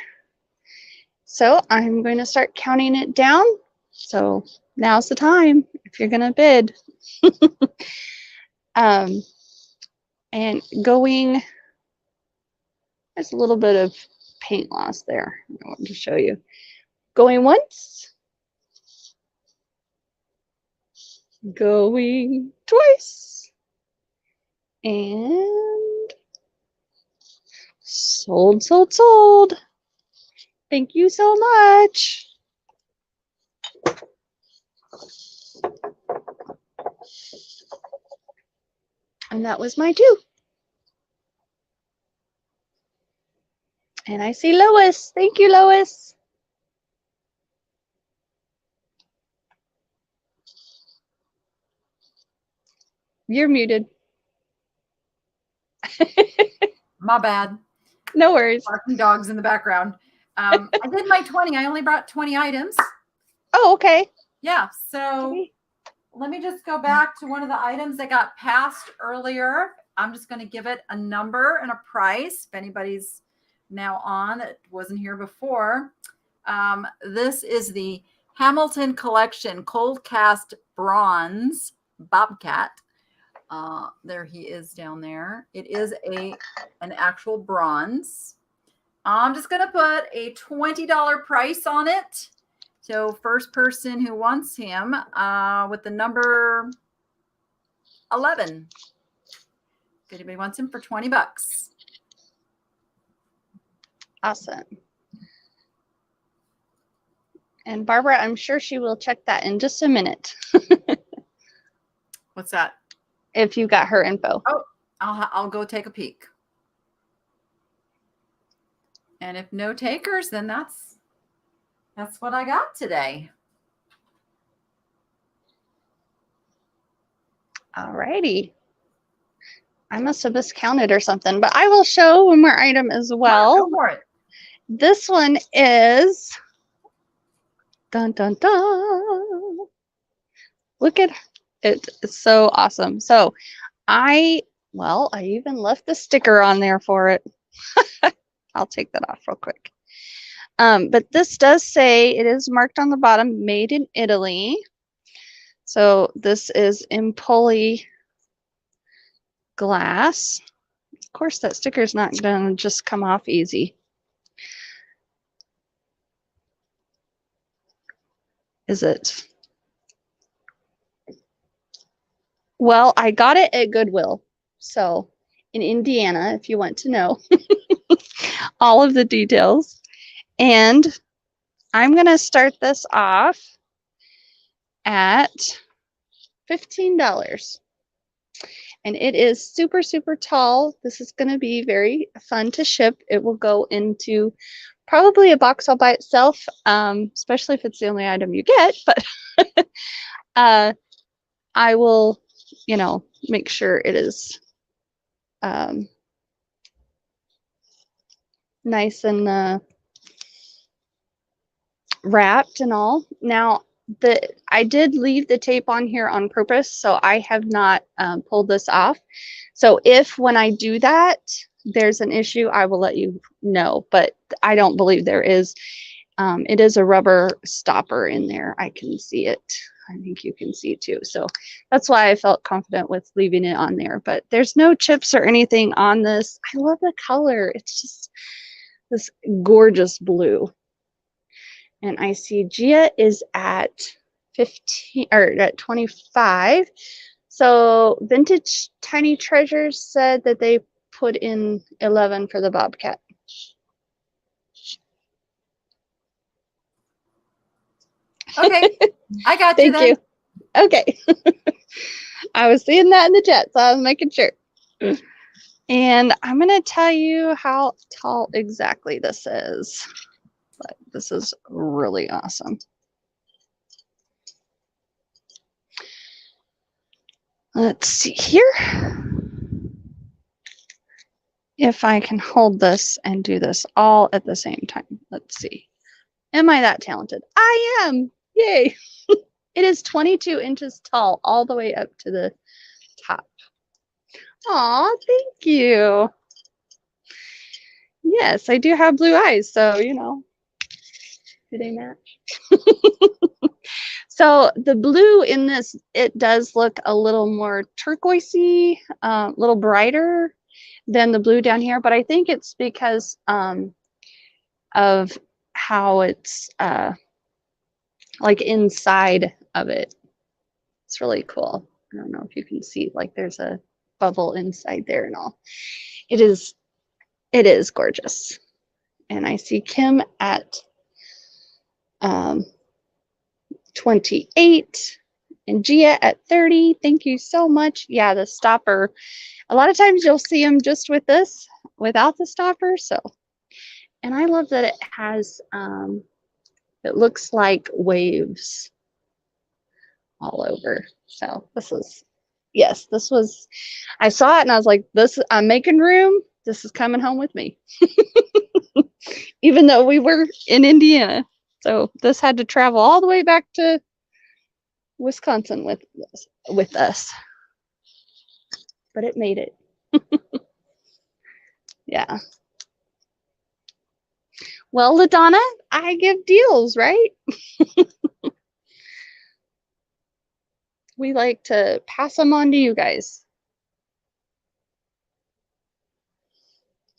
A: So I'm going to start counting it down. So now's the time if you're going to bid. And going, there's a little bit of paint loss there. I want to show you. Going once. Going twice. And sold, sold, sold. Thank you so much. And that was my 2. And I see Lois. Thank you, Lois. You're muted.
B: My bad.
A: No worries.
B: Barking dogs in the background. I did my 20. I only brought 20 items.
A: Oh, okay.
B: Yeah. So let me just go back to one of the items that got passed earlier. I'm just going to give it a number and a price. If anybody's now on that wasn't here before. This is the Hamilton Collection Cold Cast Bronze Bobcat. There he is down there. It is an actual bronze. I'm just going to put a $20 price on it. So first person who wants him with the number 11. If anybody wants him for $20.
A: Awesome. And Barbara, I'm sure she will check that in just a minute.
B: What's that?
A: If you got her info.
B: Oh, I'll go take a peek. And if no takers, then that's what I got today.
A: Alrighty. I must have miscounted or something, but I will show one more item as well.
B: Go for it.
A: This one is, dun, dun, dun. Look at it. It's so awesome. So I even left the sticker on there for it. I'll take that off real quick. But this does say it is marked on the bottom, made in Italy. So this is Empoli glass. Of course, that sticker is not going to just come off easy. Is it? Well, I got it at Goodwill. So in Indiana, if you want to know all of the details. And I'm going to start this off at $15. And it is super, super tall. This is going to be very fun to ship. It will go into probably a box all by itself, especially if it's the only item you get. But I will, make sure it is nice and wrapped and all. Now, I did leave the tape on here on purpose, so I have not pulled this off. So if when I do that, there's an issue, I will let you know, but I don't believe there is. It is a rubber stopper in there. I can see it. I think you can see it too. So that's why I felt confident with leaving it on there, but there's no chips or anything on this. I love the color. It's just this gorgeous blue. And I see Gia is at 15 or at 25. So Vintage Tiny Treasures said that they put in 11 for the Bobcat.
B: Okay, I got you.
A: Thank you. Okay. I was seeing that in the chat, so I was making sure. And I'm going to tell you how tall exactly this is. But this is really awesome. Let's see here. If I can hold this and do this all at the same time. Let's see. Am I that talented? I am. Yay. It is 22 inches tall all the way up to the top. Aw, thank you. Yes, I do have blue eyes, so, do they match? So the blue in this, it does look a little more turquoisey, a little brighter than the blue down here, but I think it's because of how it's like inside of it. It's really cool. I don't know if you can see, like there's a bubble inside there and all. It is gorgeous. And I see Kim at 28 and Gia at 30. Thank you so much. Yeah, the stopper. A lot of times you'll see them just with this, without the stopper. So, and I love that it has, it looks like waves all over. So this is, yes, this was, I saw it and I was like, I'm making room. This is coming home with me. Even though we were in Indiana. So this had to travel all the way back to Wisconsin with us. But it made it. Yeah. Well, LaDonna, I give deals, right? We like to pass them on to you guys.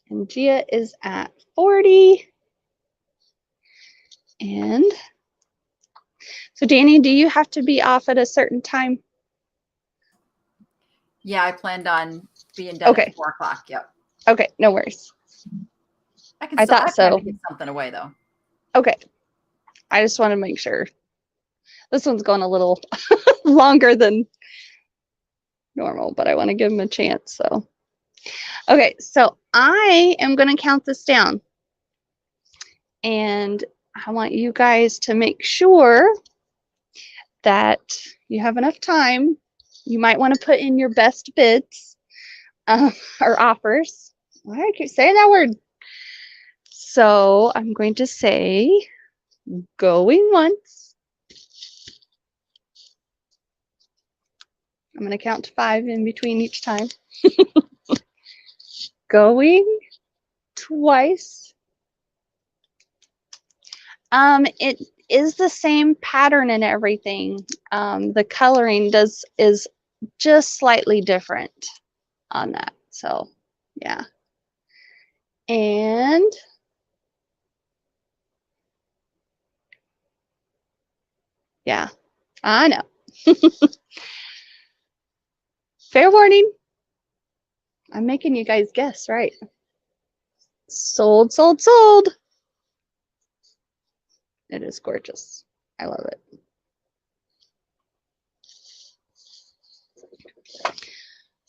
A: And Gia is at 40. And so Danny, do you have to be off at a certain time?
B: Yeah, I planned on being done at 4 o'clock. Yep.
A: Okay, no worries.
B: I thought so. To get something away though.
A: Okay. I just want to make sure. This one's going a little longer than normal, but I want to give him a chance. So, okay, so I am going to count this down. And I want you guys to make sure that you have enough time You might want to put in your best bids or offers. Why do I keep saying that word? So I'm going to say going once. I'm going to count to 5 in between each time. Going twice. It is the same pattern and everything. The coloring is just slightly different on that. So yeah. And yeah, I know. Fair warning. I'm making you guys guess, right? Sold, sold, sold. It is gorgeous. I love it.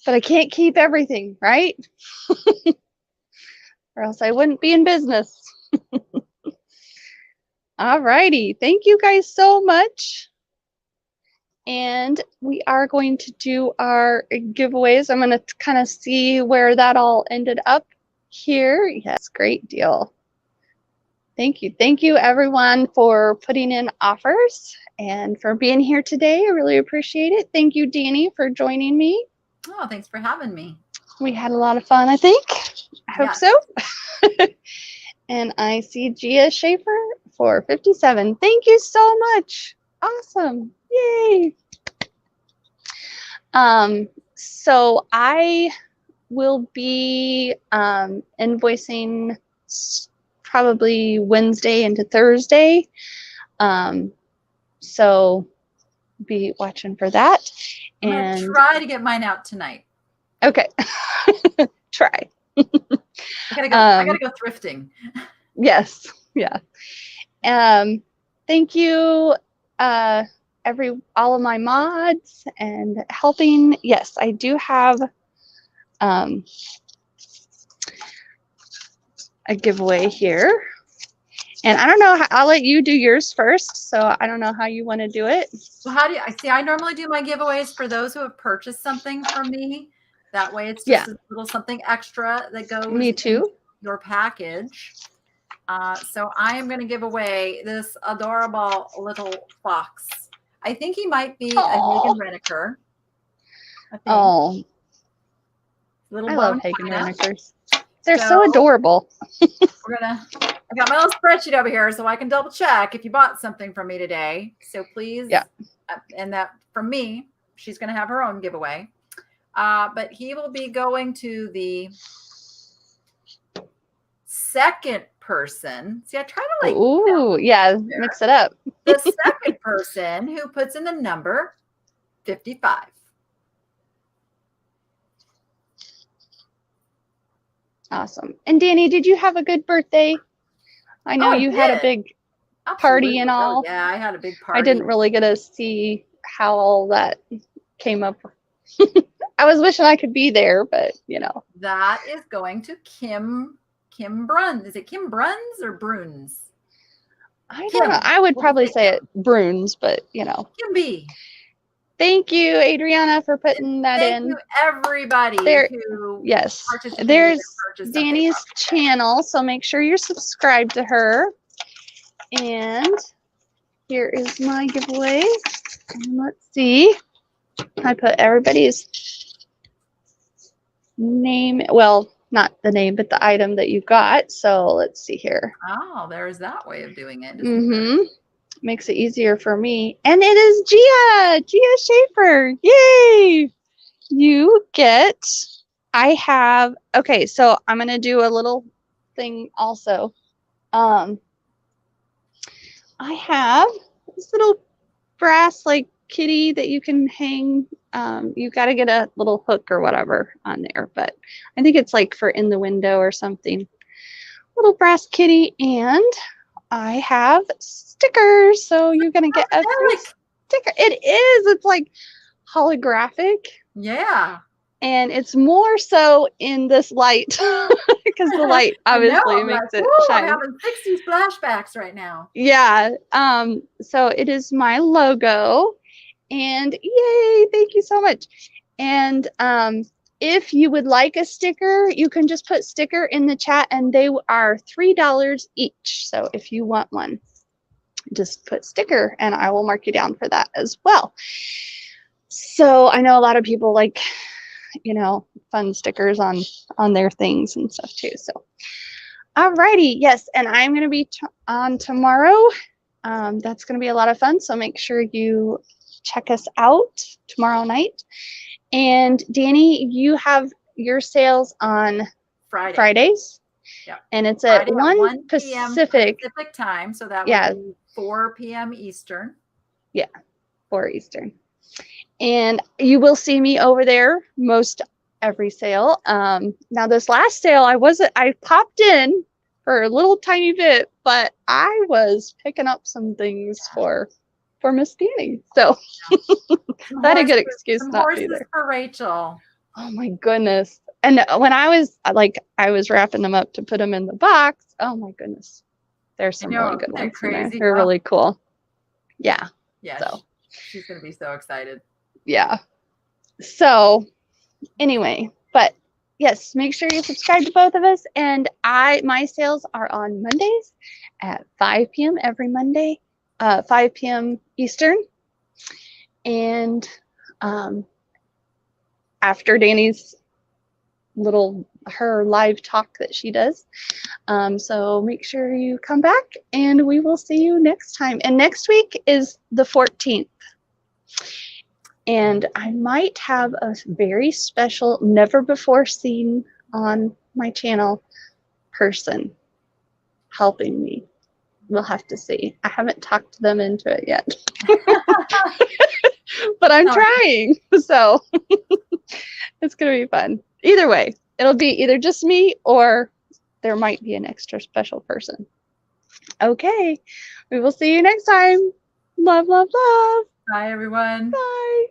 A: But I can't keep everything, right? Or else I wouldn't be in business. All righty. Thank you guys so much. And we are going to do our giveaways. I'm going to kind of see where that all ended up here. Yes, great deal. Thank you. Thank you, everyone, for putting in offers and for being here today. I really appreciate it. Thank you, Danny, for joining me.
B: Oh, thanks for having me.
A: We had a lot of fun, I think. I hope so. And I see Gia Schaefer for 57. Thank you so much. Awesome. Yay. So I will be invoicing probably Wednesday into Thursday. So be watching for that.
B: I'm gonna try to get mine out tonight.
A: Okay. Try.
B: I gotta go thrifting.
A: Yes. Yeah. Thank you, all of my mods and helping. Yes, I do have a giveaway here. And I don't know how, I'll let you do yours first. So I don't know how you want to do it.
B: Well, how do you, I see, I normally do my giveaways for those who have purchased something from me. That way it's just a little something extra that goes in your package. So I am going to give away this adorable little fox. I think he might be a Hagen Reniker.
A: Oh,
B: little
A: I love Hagen Renikers. They're so adorable.
B: I got my little spreadsheet over here so I can double check if you bought something from me today. So please, and that from me, she's going to have her own giveaway. But he will be going to the second person. See, I try to like,
A: ooh, yeah, mix it up.
B: The second person who puts in the number 55.
A: Awesome. And Danny, did you have a good birthday? I know you had a big party and all.
B: Oh, yeah, I had a big party.
A: I didn't really get to see how all that came up. I was wishing I could be there, but you know.
B: That is going to Kim Bruns. Is it Kim Bruns or Bruns?
A: I don't know. I would probably say it Bruns, but you know.
B: Kim B.
A: Thank you, Adriana, for putting that in.
B: Thank you, everybody.
A: Yes, there's Danny's channel, so make sure you're subscribed to her. And here is my giveaway. And let's see. I put everybody's name. Well, not the name, but the item that you got. So let's see here.
B: Oh, there's that way of doing it.
A: Makes it easier for me. And it is Gia Schaefer. Yay! You get, okay, so I'm going to do a little thing also. I have this little brass like kitty that you can hang. You got to get a little hook or whatever on there, but I think it's like for in the window or something. Little brass kitty, and I have stickers, so you're gonna get a sticker. It is. It's like holographic.
B: Yeah.
A: And it's more so in this light because the light obviously makes it shine.
B: I'm having 60s flashbacks right now.
A: Yeah. So it is my logo, And yay, thank you so much. And if you would like a sticker, you can just put sticker in the chat, and they are $3 each. So if you want one, just put sticker and I will mark you down for that as well. So I know a lot of people like, you know, fun stickers on their things and stuff too. So alrighty, yes, and I'm going to be on tomorrow. That's going to be a lot of fun. So make sure you check us out tomorrow night. And Danny, you have your sales on Fridays.
B: Yeah.
A: And it's at 1 Pacific
B: time. So that would be 4 p.m. Eastern.
A: Yeah, 4 Eastern. And you will see me over there most every sale. Now this last sale, I popped in for a little tiny bit, but I was picking up some things for Miss Danny. So I had a good excuse not to be there.
B: For Rachel.
A: Oh my goodness. And when I was wrapping them up to put them in the box, oh my goodness. There's some really good ones in there. They're really cool. Yeah.
B: Yeah. So she's going to be so excited.
A: Yeah. So anyway, but yes, make sure you subscribe to both of us. And my sales are on Mondays at 5 p.m. every Monday, 5 p.m. Eastern. And after Danny's her live talk that she does. So make sure you come back and we will see you next time. And next week is the 14th. And I might have a very special, never before seen on my channel person helping me. We'll have to see. I haven't talked them into it yet. But I'm trying. So it's going to be fun. Either way, it'll be either just me or there might be an extra special person. Okay. We will see you next time. Love, love, love.
B: Bye, everyone.
A: Bye.